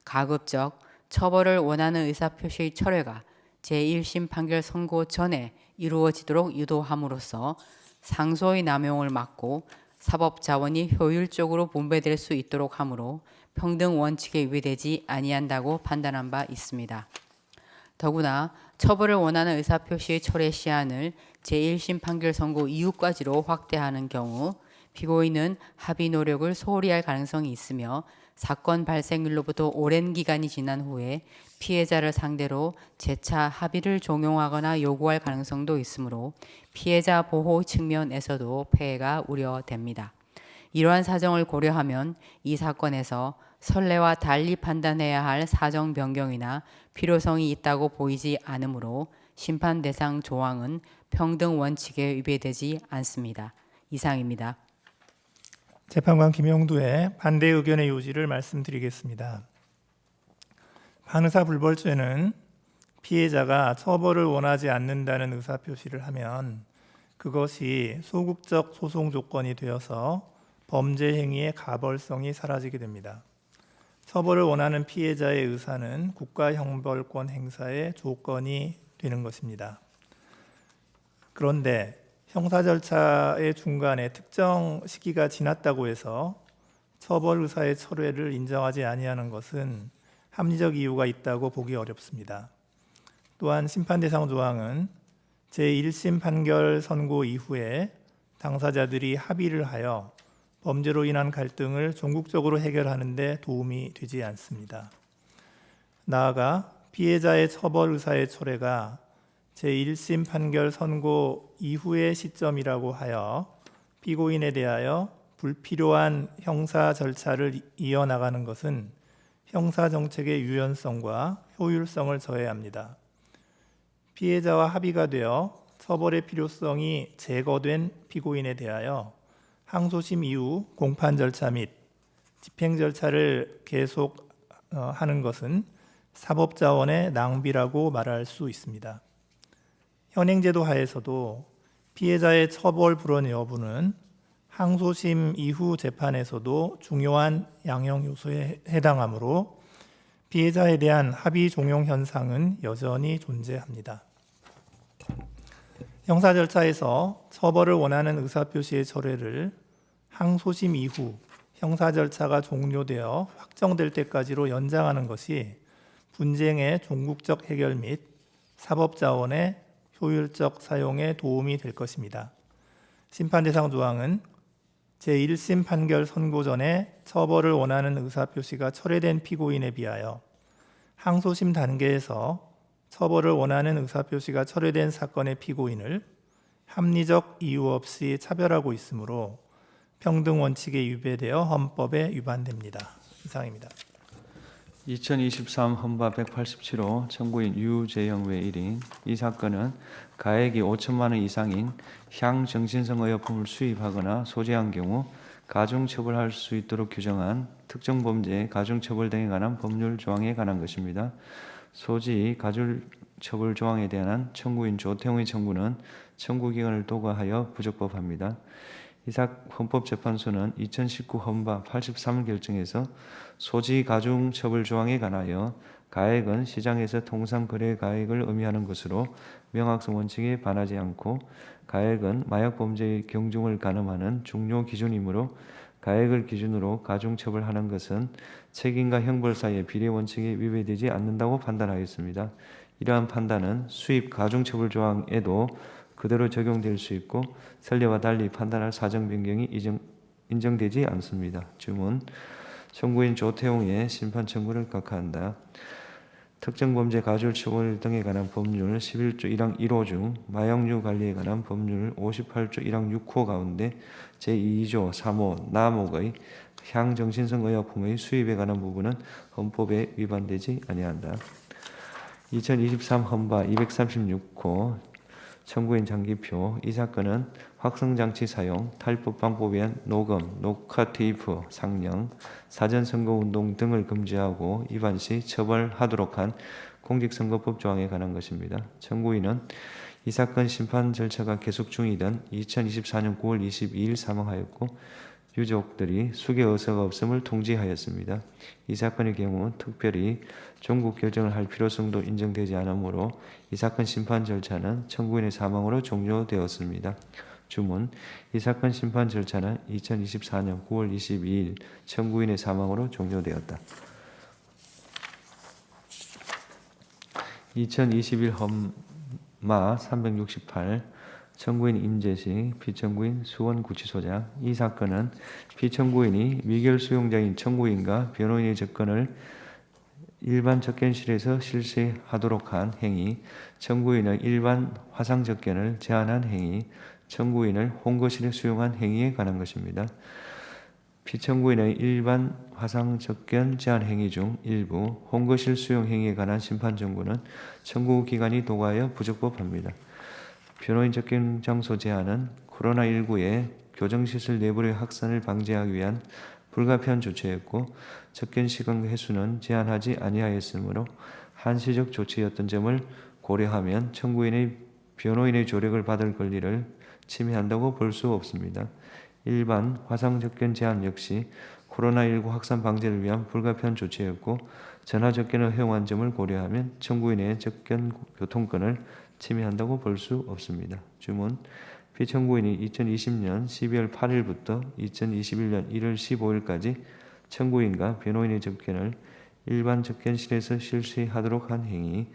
Speaker 4: 가급적 처벌을 원하는 의사표시의 철회가 제1심 판결 선고 전에 이루어지도록 유도함으로써 상소의 남용을 막고 사법자원이 효율적으로 분배될 수 있도록 하므로 평등 원칙에 위배되지 아니한다고 판단한 바 있습니다. 더구나 처벌을 원하는 의사표시의 철회 시한을 제1심 판결 선고 이후까지로 확대하는 경우 피고인은 합의 노력을 소홀히 할 가능성이 있으며 사건 발생일로부터 오랜 기간이 지난 후에 피해자를 상대로 재차 합의를 종용하거나 요구할 가능성도 있으므로 피해자 보호 측면에서도 폐해가 우려됩니다. 이러한 사정을 고려하면 이 사건에서 선례와 달리 판단해야 할 사정 변경이나 필요성이 있다고 보이지 않으므로 심판 대상 조항은 평등 원칙에 위배되지 않습니다. 이상입니다.
Speaker 5: 재판관 김영두의 반대 의견의 요지를 말씀드리겠습니다. 반의사 불벌죄는 피해자가 처벌을 원하지 않는다는 의사표시를 하면 그것이 소극적 소송 조건이 되어서 범죄 행위의 가벌성이 사라지게 됩니다. 처벌을 원하는 피해자의 의사는 국가형벌권 행사의 조건이 되는 것입니다. 그런데 형사 절차의 중간에 특정 시기가 지났다고 해서 처벌 의사의 철회를 인정하지 아니하는 것은 합리적 이유가 있다고 보기 어렵습니다. 또한 심판 대상 조항은 제1심 판결 선고 이후에 당사자들이 합의를 하여 범죄로 인한 갈등을 종국적으로 해결하는 데 도움이 되지 않습니다. 나아가 피해자의 처벌 의사의 철회가 제1심 판결 선고 이후의 시점이라고 하여 피고인에 대하여 불필요한 형사 절차를 이어나가는 것은 형사 정책의 유연성과 효율성을 저해합니다. 피해자와 합의가 되어 처벌의 필요성이 제거된 피고인에 대하여 항소심 이후 공판 절차 및 집행 절차를 계속하는 것은 사법자원의 낭비라고 말할 수 있습니다. 현행제도 하에서도 피해자의 처벌 불원 여부는 항소심 이후 재판에서도 중요한 양형 요소에 해당하므로 피해자에 대한 합의 종용 현상은 여전히 존재합니다. 형사 절차에서 처벌을 원하는 의사표시의 철회를 항소심 이후 형사 절차가 종료되어 확정될 때까지로 연장하는 것이 분쟁의 종국적 해결 및 사법자원의 효율적 사용에 도움이 될 것입니다. 심판 대상 조항은 제1심 판결 선고 전에 처벌을 원하는 의사표시가 철회된 피고인에 비하여 항소심 단계에서 처벌을 원하는 의사표시가 철회된 사건의 피고인을 합리적 이유 없이 차별하고 있으므로 평등 원칙에 위배되어 헌법에 위반됩니다. 이상입니다.
Speaker 2: 2023 헌바 187호 청구인 유재영 외 1인. 이 사건은 가액이 5천만 원 이상인 향정신성 의약품을 수입하거나 소지한 경우 가중처벌할 수 있도록 규정한 특정범죄 가중처벌 등에 관한 법률 조항에 관한 것입니다. 소지 가중처벌 조항에 대한 청구인 조태웅의 청구는 청구기간을 도과하여 부적법합니다. 헌법재판소는 2019 헌바 83 결정에서 소지 가중처벌 조항에 관하여 가액은 시장에서 통상 거래 가액을 의미하는 것으로 명확성 원칙에 반하지 않고 가액은 마약범죄의 경중을 가늠하는 중요 기준이므로 가액을 기준으로 가중처벌하는 것은 책임과 형벌 사이의 비례 원칙에 위배되지 않는다고 판단하였습니다. 이러한 판단은 수입 가중처벌 조항에도 그대로 적용될 수 있고 선례와 달리 판단할 사정 변경이 인정되지 않습니다. 주문, 청구인 조태웅의 심판 청구를 각하한다. 특정범죄 가중처벌 등에 관한 법률 11조 1항 1호 중 마약류 관리에 관한 법률 58조 1항 6호 가운데 제2조 3호 남옥의 향정신성 의약품의 수입에 관한 부분은 헌법에 위반되지 아니한다. 2023 헌바 236호 청구인 장기표. 이 사건은 확성장치 사용, 탈법 방법에 의한 녹음, 녹화 테이프, 상영, 사전선거운동 등을 금지하고 위반 시 처벌하도록 한 공직선거법 조항에 관한 것입니다. 청구인은 이 사건 심판 절차가 계속 중이던 2024년 9월 22일 사망하였고 유족들이 수개 의사가 없음을 통지하였습니다. 이 사건의 경우 특별히 종국 결정을 할 필요성도 인정되지 않으므로 이 사건 심판 절차는 청구인의 사망으로 종료되었습니다. 주문. 이 사건 심판 절차는 2024년 9월 22일 청구인의 사망으로 종료되었다. 2021 험마 368 청구인 임재식, 피청구인 수원구치소장. 이 사건은 피청구인이 미결 수용자인 청구인과 변호인의 접근을 일반 접견실에서 실시하도록 한 행위, 청구인의 일반 화상 접견을 제한한 행위, 청구인을 홍거실에 수용한 행위에 관한 것입니다. 피청구인의 일반 화상 접견 제한 행위 중 일부 홍거실 수용 행위에 관한 심판 청구는 청구 기간이 도과하여 부적법합니다. 변호인 접견 장소 제한은 코로나19의 교정시설 내부의 확산을 방지하기 위한 불가피한 조치였고 접견 시간 횟수는 제한하지 아니하였으므로 한시적 조치였던 점을 고려하면 청구인의 변호인의 조력을 받을 권리를 침해한다고 볼 수 없습니다. 일반 화상 접견 제한 역시 코로나19 확산 방지를 위한 불가피한 조치였고 전화 접견을 허용한 점을 고려하면 청구인의 접견 교통권을 침해한다고 볼 수 없습니다. 주문. 피청구인이 2020년 12월 8일부터 2021년 1월 15일까지 청구인과 변호인의 접견을 일반 접견실에서 실시하도록 한 행위,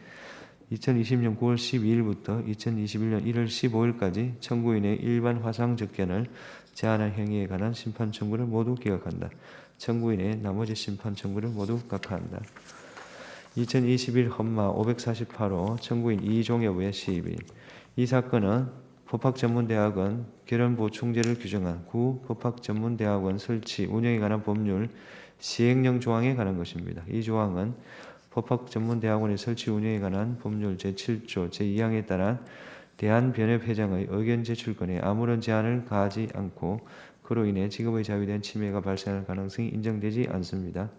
Speaker 2: 2020년 9월 12일부터 2021년 1월 15일까지 청구인의 일반 화상 접견을 제한한 행위에 관한 심판 청구를 모두 기각한다. 청구인의 나머지 심판 청구를 모두 각하한다. 2021 험마 548호 청구인 이종엽의 시비. 이 사건은 법학전문대학원 결연보충제를 규정한 구법학전문대학원 설치 운영에 관한 법률 시행령 조항에 관한 것입니다. 이 조항은 법학전문대학원의 설치 운영에 관한 법률 제7조 제2항에 따라 대한변협회장의 의견 제출권에 아무런 제한을 가하지 않고 그로 인해 직업의 자유에 대한 침해가 발생할 가능성이 인정되지 않습니다.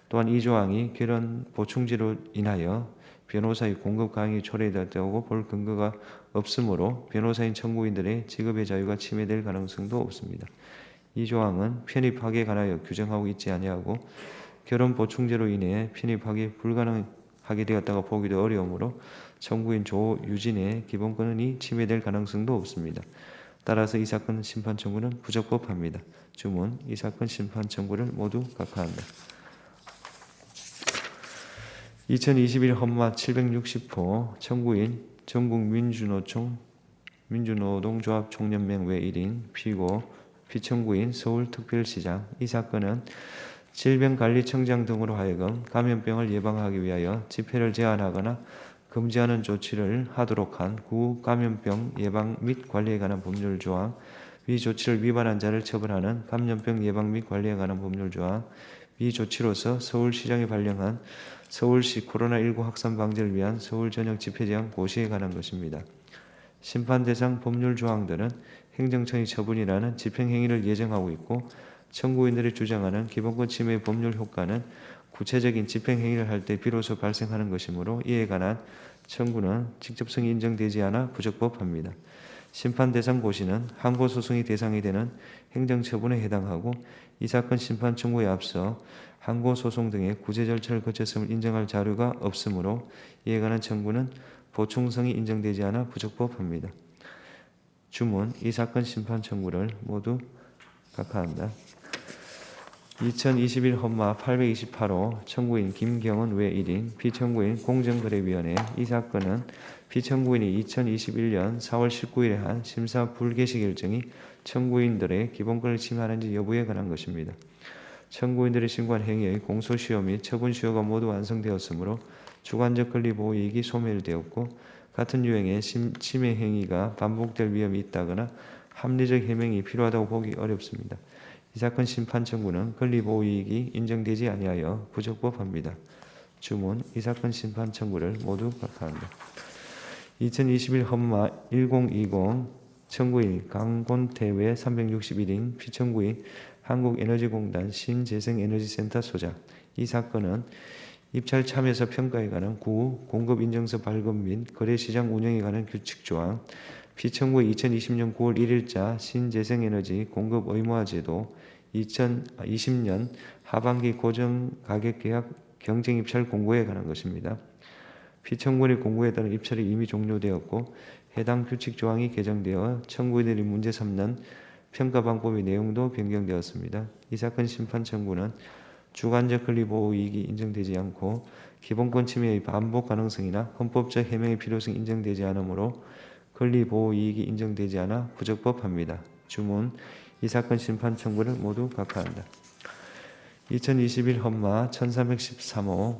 Speaker 2: 또한 이 조항이 결연 보충제로 인하여 변호사의 공급 강행이 초래되었다고 볼 근거가 없으므로 변호사인 청구인들의 직업의 자유가 침해될 가능성도 없습니다. 이 조항은 편입학에 관하여 규정하고 있지 아니하고 결연 보충제로 인해 편입학이 불가능하게 되었다고 보기도 어려우므로 청구인 조유진의 기본권이 침해될 가능성도 없습니다. 따라서 이 사건 심판 청구는 부적법합니다. 주문. 이 사건 심판 청구를 모두 각하한다. 2021 험마 760호 청구인 전국민주노동조합 총연맹 외 1인 피고 피청구인 서울특별시장. 이 사건은 질병관리청장 등으로 하여금 감염병을 예방하기 위하여 집회를 제한하거나 금지하는 조치를 하도록 한 구감염병 예방 및 관리에 관한 법률 조항, 위 조치를 위반한 자를 처벌하는 감염병 예방 및 관리에 관한 법률 조항, 위 조치로서 서울시장이 발령한 서울시 코로나19 확산 방지를 위한 서울 전역 집회 제한 고시에 관한 것입니다. 심판 대상 법률 조항들은 행정처의 처분이라는 집행행위를 예정하고 있고 청구인들이 주장하는 기본권 침해의 법률 효과는 구체적인 집행행위를 할 때 비로소 발생하는 것이므로 이에 관한 청구는 직접성이 인정되지 않아 부적법합니다. 심판 대상 고시는 항고소송이 대상이 되는 행정처분에 해당하고 이 사건 심판 청구에 앞서 항고소송 등의 구제 절차를 거쳤음을 인정할 자료가 없으므로 이에 관한 청구는 보충성이 인정되지 않아 부적법합니다. 주문. 이 사건 심판 청구를 모두 각하한다. 2021 험마 828호 청구인 김경은 외 1인 피청구인 공정거래위원회. 이 사건은 피청구인이 2021년 4월 19일에 한 심사 불개시 결정이 청구인들의 기본권을 침해하는지 여부에 관한 것입니다. 청구인들의 신고한 행위의 공소시효 및 처분시효가 모두 완성되었으므로 주관적 권리보호 이익이 소멸되었고 같은 유형의 침해 행위가 반복될 위험이 있다거나 합리적 해명이 필요하다고 보기 어렵습니다. 이 사건 심판 청구는 권리보호 이익이 인정되지 아니하여 부적법합니다. 주문. 이 사건 심판 청구를 모두 각하한다. 2021 헌마 1020 청구인 강곤태외 361인 피청구인 한국에너지공단 신재생에너지센터 소장. 이 사건은 입찰 참여서 평가에 관한 구 공급인증서 발급 및 거래시장 운영에 관한 규칙조항, 피청구의 2020년 9월 1일자 신재생에너지 공급 의무화제도, 2020년 하반기 고정가격계약 경쟁입찰 공고에 관한 것입니다. 피청구인의 공고에 따른 입찰이 이미 종료되었고 해당 규칙 조항이 개정되어 청구인들이 문제 삼는 평가 방법의 내용도 변경되었습니다. 이 사건 심판 청구는 주관적 권리보호 이익이 인정되지 않고 기본권 침해의 반복 가능성이나 헌법적 해명의 필요성이 인정되지 않으므로 권리보호 이익이 인정되지 않아 부적법합니다. 주문. 이 사건 심판 청구를 모두 각하한다. 2021 헌마 1313호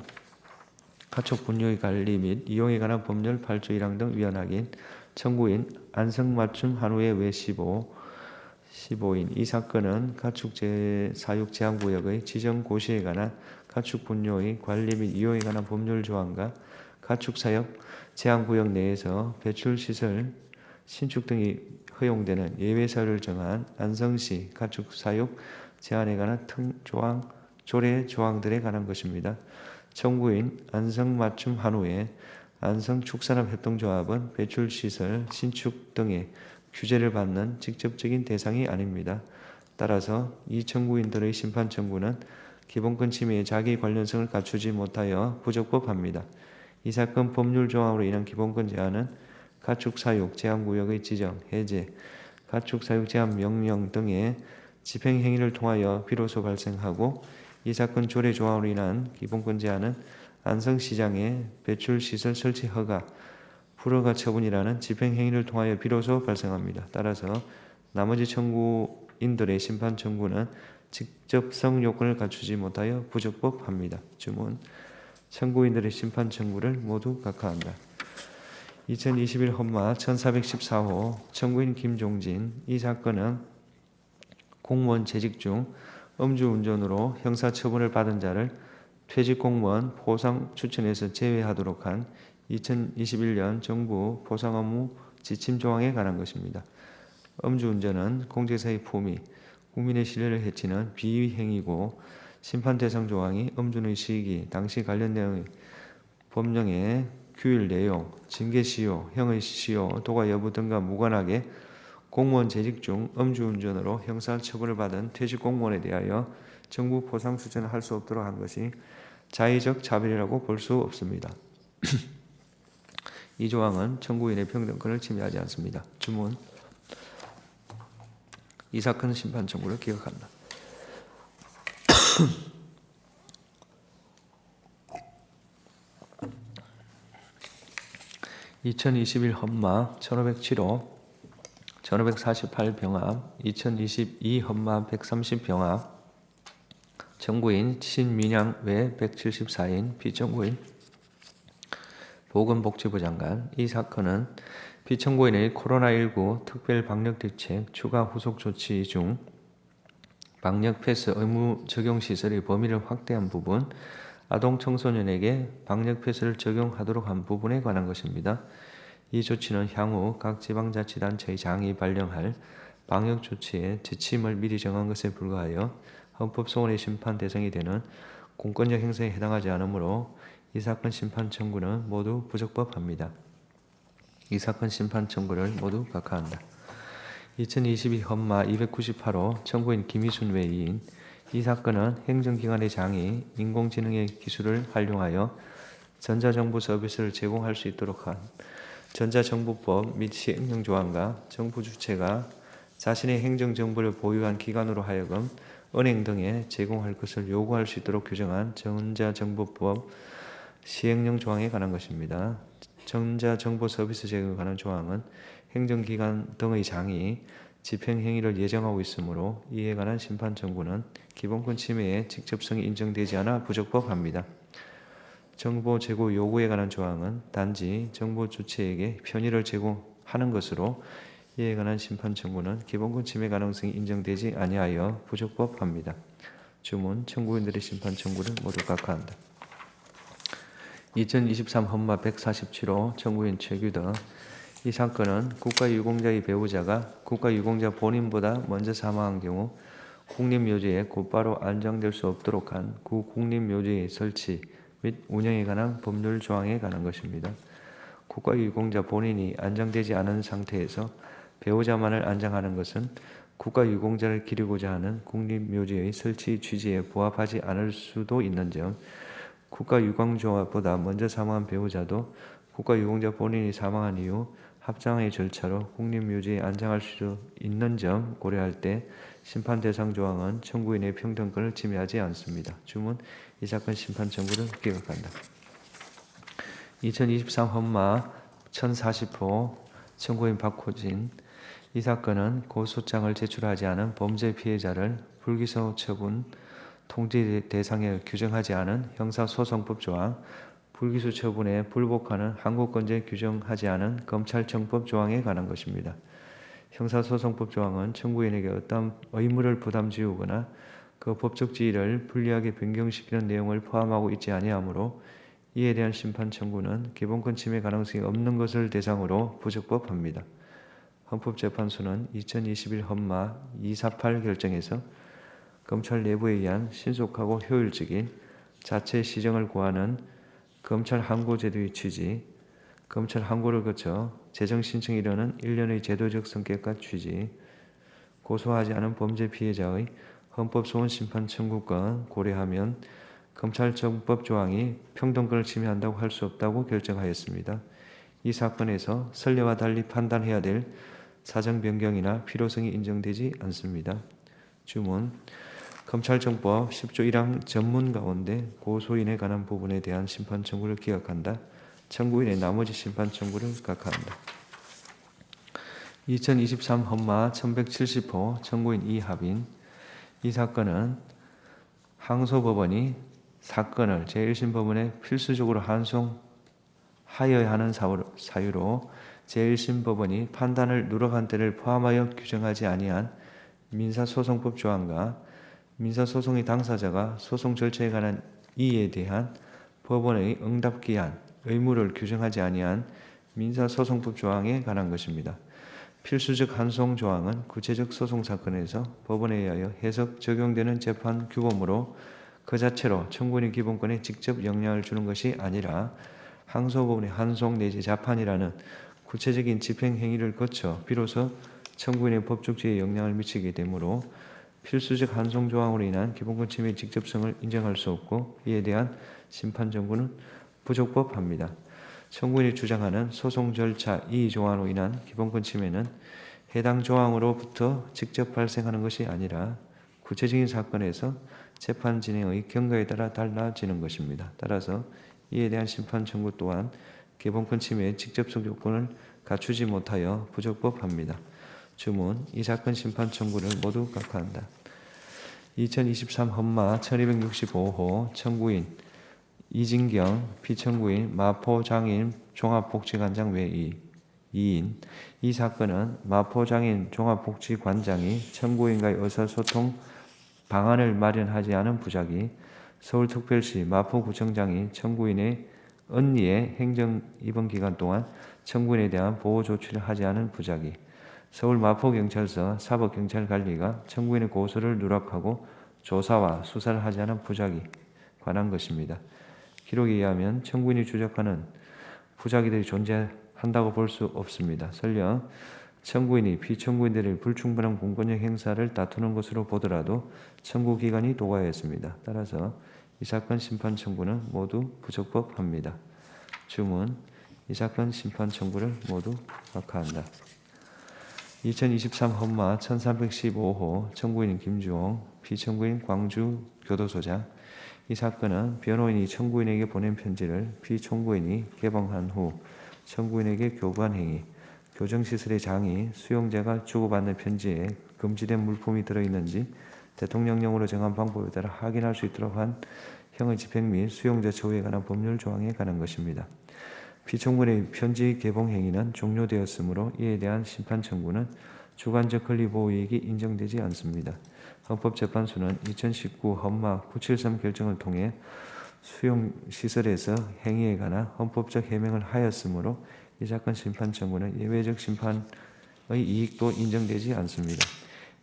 Speaker 2: 가축 분뇨의 관리 및 이용에 관한 법률 8조 1항 등 위헌 확인. 청구인 안성맞춤 한우의 외 15인. 이 사건은 가축 사육 제한구역의 지정 고시에 관한 가축 분뇨의 관리 및 이용에 관한 법률 조항과 가축 사육 제한구역 내에서 배출시설 신축 등이 허용되는 예외 사유를 정한 안성시 가축 사육 제한에 관한 조항, 조례 조항들에 관한 것입니다. 청구인 안성맞춤 한우의 안성축산업협동조합은 배출시설 신축 등의 규제를 받는 직접적인 대상이 아닙니다. 따라서 이 청구인들의 심판 청구는 기본권 침해의 자기 관련성을 갖추지 못하여 부적법합니다. 이 사건 법률 조항으로 인한 기본권 제한은 가축사육 제한구역의 지정, 해제, 가축사육 제한 명령 등의 집행행위를 통하여 비로소 발생하고, 이 사건 조례 조항으로 인한 기본권 제한은 안성시장의 배출시설 설치 허가, 불허가 처분이라는 집행행위를 통하여 비로소 발생합니다. 따라서 나머지 청구인들의 심판 청구는 직접성 요건을 갖추지 못하여 부적법합니다. 주문. 청구인들의 심판 청구를 모두 각하한다. 2021 헌마 1414호 청구인 김종진. 이 사건은 공무원 재직 중 음주운전으로 형사처분을 받은 자를 퇴직공무원 포상 추천에서 제외하도록 한 2021년 정부 포상업무 지침조항에 관한 것입니다. 음주운전은 공직사의 품위, 국민의 신뢰를 해치는 비위행위고 심판 대상 조항이 음주의 시기, 당시 관련 내용의 법령의 규율 내용, 징계 시효, 형의 시효, 도과 여부 등과 무관하게 공무원 재직 중 음주운전으로 형사처분을 받은 퇴직공무원에 대하여 정부 포상 추천을 할 수 없도록 한 것이 자의적 차별이라고 볼 수 없습니다. 이 조항은 청구인의 평등권을 침해하지 않습니다. 주문. 이 사건 심판 청구를 기각한다. 2021 헌마 1507호 1548 병합 2022 헌마 130 병합 청구인 신민양 외 174인 피청구인 보건복지부 장관. 이 사건은 피청구인의 코로나19 특별 방역대책 추가 후속 조치 중 방역 패스 의무 적용 시설의 범위를 확대한 부분, 아동 청소년에게 방역 패스를 적용하도록 한 부분에 관한 것입니다. 이 조치는 향후 각 지방자치단체의 장이 발령할 방역 조치의 지침을 미리 정한 것에 불과하여 헌법소원의 심판 대상이 되는 공권력 행사에 해당하지 않으므로 이 사건 심판 청구는 모두 부적법합니다. 이 사건 심판 청구를 모두 각하한다. 2022 헌마 298호 청구인 김희순 외 2인. 이 사건은 행정기관의 장이 인공지능의 기술을 활용하여 전자정부 서비스를 제공할 수 있도록 한 전자정부법 및 시행령 조항과 정부 주체가 자신의 행정정보를 보유한 기관으로 하여금 은행 등에 제공할 것을 요구할 수 있도록 규정한 전자정보법 시행령 조항에 관한 것입니다. 전자정보 서비스 제공에 관한 조항은 행정기관 등의 장이 집행행위를 예정하고 있으므로 이에 관한 심판 청구는 기본권 침해의 직접성이 인정되지 않아 부적법합니다. 정보 제공 요구에 관한 조항은 단지 정보 주체에게 편의를 제공하는 것으로 이에 관한 심판 청구는 기본권 침해 가능성이 인정되지 아니하여 부적법합니다. 주문. 청구인들의 심판 청구를 모두 각하한다. 2023 헌마 147호 청구인 최규덕. 이 사건은 국가유공자의 배우자가 국가유공자 본인보다 먼저 사망한 경우 국립묘지에 곧바로 안장될 수 없도록 한 구 국립묘지의 설치 및 운영에 관한 법률 조항에 관한 것입니다. 국가유공자 본인이 안장되지 않은 상태에서 배우자만을 안장하는 것은 국가유공자를 기리고자 하는 국립묘지의 설치 취지에 부합하지 않을 수도 있는 점, 국가유공자보다 먼저 사망한 배우자도 국가유공자 본인이 사망한 이후 합장의 절차로 국립묘지에 안장할 수 있는 점 고려할 때 심판 대상 조항은 청구인의 평등권을 침해하지 않습니다. 주문, 이 사건 심판 청구를 기각한다. 2023 헌마 1040호 청구인 박호진. 이 사건은 고소장을 제출하지 않은 범죄 피해자를 불기소 처분 통지 대상에 규정하지 않은 형사소송법 조항, 불기소 처분에 불복하는 한국건재 규정하지 않은 검찰청법 조항에 관한 것입니다. 형사소송법 조항은 청구인에게 어떤 의무를 부담 지우거나 그 법적 지위를 불리하게 변경시키는 내용을 포함하고 있지 아니하므로 이에 대한 심판 청구는 기본권 침해 가능성이 없는 것을 대상으로 부적법합니다. 헌법재판소는 2021 헌마 248 결정에서 검찰 내부에 의한 신속하고 효율적인 자체 시정을 구하는 검찰 항고 제도의 취지, 검찰 항고를 거쳐 재정 신청에 이르는 일련의 제도적 성격과 취지, 고소하지 않은 범죄 피해자의 헌법 소원 심판 청구권 고려하면 검찰청법 조항이 평등권을 침해한다고 할 수 없다고 결정하였습니다. 이 사건에서 선례와 달리 판단해야 될 사정 변경이나 필요성이 인정되지 않습니다. 주문, 검찰청법 10조 1항 전문 가운데 고소인에 관한 부분에 대한 심판 청구를 기각한다. 청구인의 나머지 심판 청구를 각하한다. 2023 헌마 1170호 청구인 이하빈. 이 사건은 항소법원이 사건을 제1심 법원에 필수적으로 환송하여야 하는 사유로 제1심 법원이 판단을 누락한 때를 포함하여 규정하지 아니한 민사소송법 조항과 민사소송의 당사자가 소송 절차에 관한 이의에 대한 법원의 응답기한, 의무를 규정하지 아니한 민사소송법 조항에 관한 것입니다. 필수적 환송 조항은 구체적 소송 사건에서 법원에 의하여 해석 적용되는 재판 규범으로 그 자체로 청구인의 기본권에 직접 영향을 주는 것이 아니라 항소법원의 환송 내지 자판이라는 구체적인 집행 행위를 거쳐 비로소 청구인의 법적 지위에 영향을 미치게 되므로 필수적 환송 조항으로 인한 기본권 침해의 직접성을 인정할 수 없고 이에 대한 심판 청구는 부적법합니다. 청구인이 주장하는 소송 절차 이의 조항으로 인한 기본권 침해는 해당 조항으로부터 직접 발생하는 것이 아니라 구체적인 사건에서 재판 진행의 경과에 따라 달라지는 것입니다. 따라서 이에 대한 심판 청구 또한 기본권 침해의 직접적 요건을 갖추지 못하여 부적법합니다. 주문, 이 사건 심판 청구를 모두 각하한다. 2023 헌마 1265호 청구인 이진경, 피청구인 마포장인 종합복지관장 외 2인. 이 사건은 마포장인 종합복지관장이 청구인과의 의사소통 방안을 마련하지 않은 부작위, 서울특별시 마포구청장이 청구인의 언니의 행정 입원 기간 동안 청구인에 대한 보호 조치를 하지 않은 부작위, 서울 마포경찰서 사법경찰관리가 청구인의 고소를 누락하고 조사와 수사를 하지 않은 부작위 관한 것입니다. 기록에 의하면 청구인이 주장하는 부작위들이 존재한다고 볼 수 없습니다. 설령 청구인이 피청구인들의 불충분한 공권력 행사를 다투는 것으로 보더라도 청구 기간이 도과했습니다. 따라서 이 사건 심판 청구는 모두 부적법합니다. 주문, 이 사건 심판 청구를 모두 각하한다. 2023 헌마 1315호 청구인 김주홍, 피청구인 광주교도소장. 이 사건은 변호인이 청구인에게 보낸 편지를 피청구인이 개봉한 후 청구인에게 교부한 행위, 교정시설의 장이 수용자가 주고받는 편지에 금지된 물품이 들어있는지 대통령령으로 정한 방법에 따라 확인할 수 있도록 한 형의 집행 및 수용자 처우에 관한 법률 조항에 관한 것입니다. 피청구인의 편지 개봉 행위는 종료되었으므로 이에 대한 심판 청구는 주관적 권리보호이익이 인정되지 않습니다. 헌법재판소는 2019 헌마 973 결정을 통해 수용시설에서 행위에 관한 헌법적 해명을 하였으므로 이 사건 심판 청구는 예외적 심판의 이익도 인정되지 않습니다.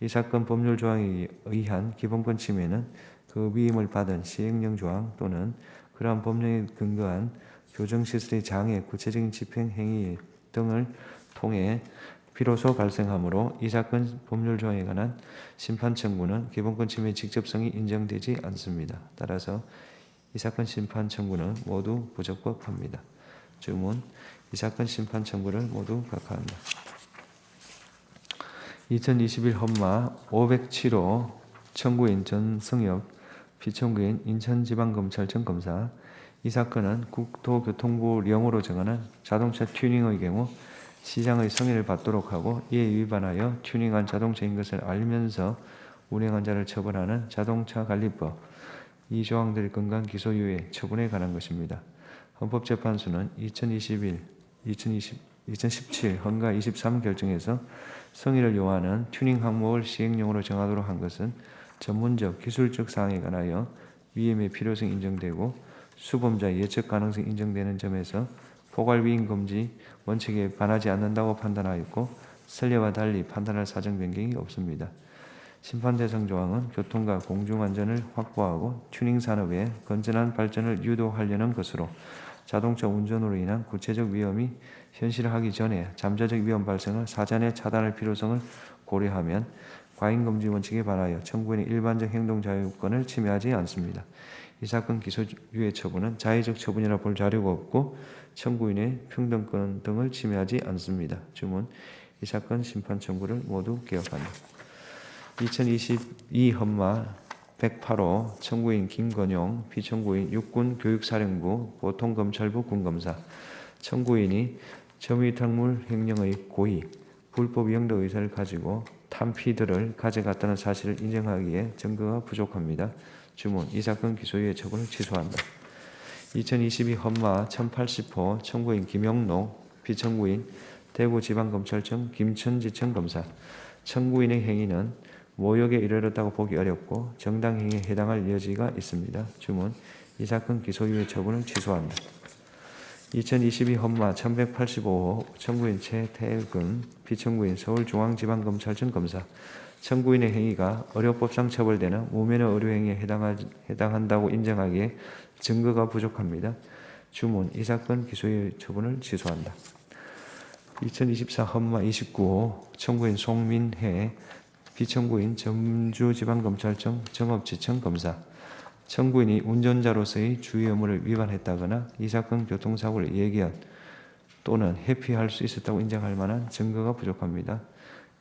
Speaker 2: 이 사건 법률 조항에 의한 기본권 침해는 그 위임을 받은 시행령 조항 또는 그러한 법령에 근거한 교정시설의 장애, 구체적인 집행 행위 등을 통해 비로소 발생하므로 이 사건 법률 조항에 관한 심판 청구는 기본권 침해 직접성이 인정되지 않습니다. 따라서 이 사건 심판 청구는 모두 부적법합니다. 주문, 이 사건 심판 청구를 모두 각하한다. 2021 헌마 507호 청구인 전승엽, 피청구인 인천지방검찰청 검사. 이 사건은 국토교통부령으로 정하는 자동차 튜닝의 경우 시장의 승인을 받도록 하고 이에 위반하여 튜닝한 자동차인 것을 알면서 운행한 자를 처벌하는 자동차관리법 이 조항들의 근거한 기소유예 처분에 관한 것입니다. 헌법재판소는 2017 헌가 23 결정에서 승인을 요하는 튜닝 항목을 시행령으로 정하도록 한 것은 전문적, 기술적 사항에 관하여 위임의 필요성이 인정되고 수범자의 예측 가능성이 인정되는 점에서 포괄 위임 금지 원칙에 반하지 않는다고 판단하였고 선례와 달리 판단할 사정 변경이 없습니다. 심판 대상 조항은 교통과 공중안전을 확보하고 튜닝 산업의 건전한 발전을 유도하려는 것으로 자동차 운전으로 인한 구체적 위험이 현실화하기 전에 잠재적 위험 발생을 사전에 차단할 필요성을 고려하면 과잉금지 원칙에 반하여 청구인의 일반적 행동 자유권을 침해하지 않습니다. 이 사건 기소유예 처분은 자의적 처분이라 볼 자료가 없고 청구인의 평등권 등을 침해하지 않습니다. 주문, 이 사건 심판 청구를 모두 기각한다. 2022 헌마 108호 청구인 김건용, 피청구인 육군교육사령부 보통검찰부 군검사. 청구인이 점유탁물 횡령의 고의, 불법 영도 의사를 가지고 탄피들을 가져갔다는 사실을 인정하기에 증거가 부족합니다. 주문, 이 사건 기소유예 처분을 취소한다. 2022 헌마 1080호 청구인 김영록, 피청구인 대구지방검찰청 김천지청 검사. 청구인의 행위는 모욕에 이르렀다고 보기 어렵고 정당 행위에 해당할 여지가 있습니다. 주문, 이 사건 기소유예 처분을 취소한다. 2022 헌마 1185호 청구인 최태근, 피청구인 서울중앙지방검찰청 검사. 청구인의 행위가 의료법상 처벌되는 무면허 의료행위에 해당한다고 인정하기에 증거가 부족합니다. 주문, 이 사건 기소유예 처분을 취소한다. 2024 헌마 29호 청구인 송민혜, 피청구인 전주지방검찰청 정업지청 검사. 청구인이 운전자로서의 주의 의무를 위반했다거나 이 사건 교통사고를 예견 또는 회피할 수 있었다고 인정할 만한 증거가 부족합니다.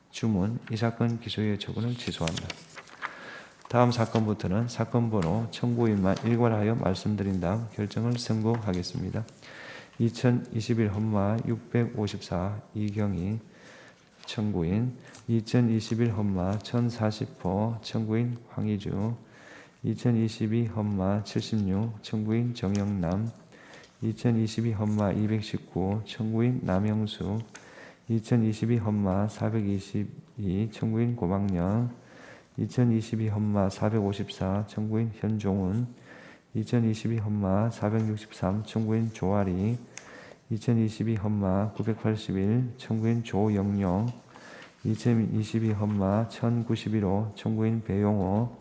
Speaker 2: 주문, 이 사건 기소유예 처분을 취소한다. 다음 사건부터는 사건 번호 청구인만 일괄하여 말씀드린 다음 결정을 선고하겠습니다. 2021 헌마 654 이경희 청구인, 2021 헌마 1040호 청구인 황희주, 2022 헌마 76 청구인 정영남, 2022 헌마 219 청구인 남영수, 2022 헌마 422 청구인 고박령, 2022 헌마 454 청구인 현종훈, 2022 헌마 463 청구인 조아리, 2022 헌마 981 청구인 조영용, 2022 헌마 1091호 청구인 배용호,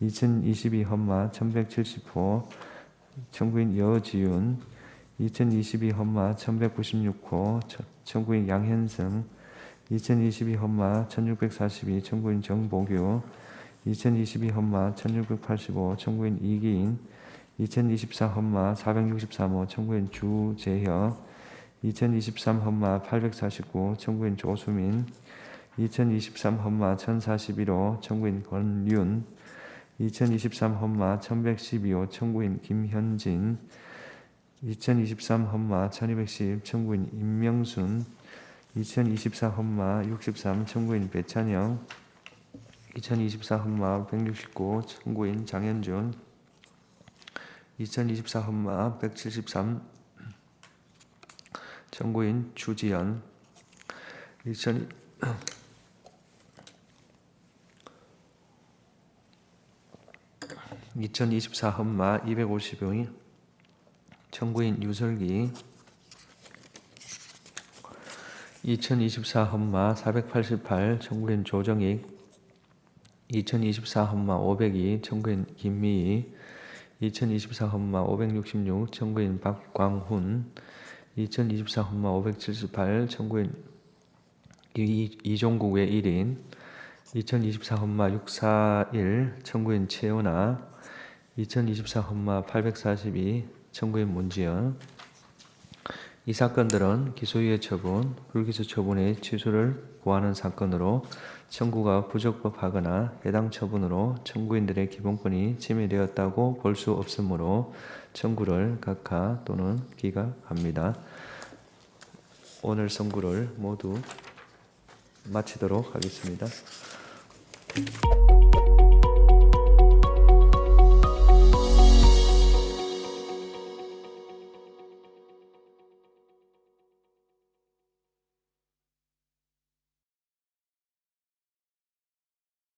Speaker 2: 2022 헌마 1170호 청구인 여지윤, 2022 헌마 1196호 청구인 양현승, 2022 헌마 1642 청구인 정보규, 2022 헌마 1685 청구인 이기인, 2024 헌마 463호 청구인 주재혁, 2023 헌마 849 청구인 조수민, 2023 헌마 1041호 청구인 권윤, 2023 헌마 1112호 청구인 김현진, 2023 헌마 1210 청구인 임명순, 2024 헌마 63 청구인 배찬영, 2024 헌마 169 청구인 장현준, 2024 헌마 173 청구인 주지연, 2024 2024 험마 250의 청구인 유설기, 2024 험마 488 청구인 조정익, 2024 험마 502 청구인 김미희, 2024 험마 566 청구인 박광훈, 2024 험마 578 청구인 이종국 외 1인, 2024 험마 641 청구인 최은아, 2024 험마 842 청구인 문지연. 이 사건들은 기소유예 처분, 불기소 처분의 취소를 구하는 사건으로 청구가 부적법하거나 해당 처분으로 청구인들의 기본권이 침해되었다고 볼 수 없으므로 청구를 각하 또는 기각합니다. 오늘 선고를 모두 마치도록 하겠습니다.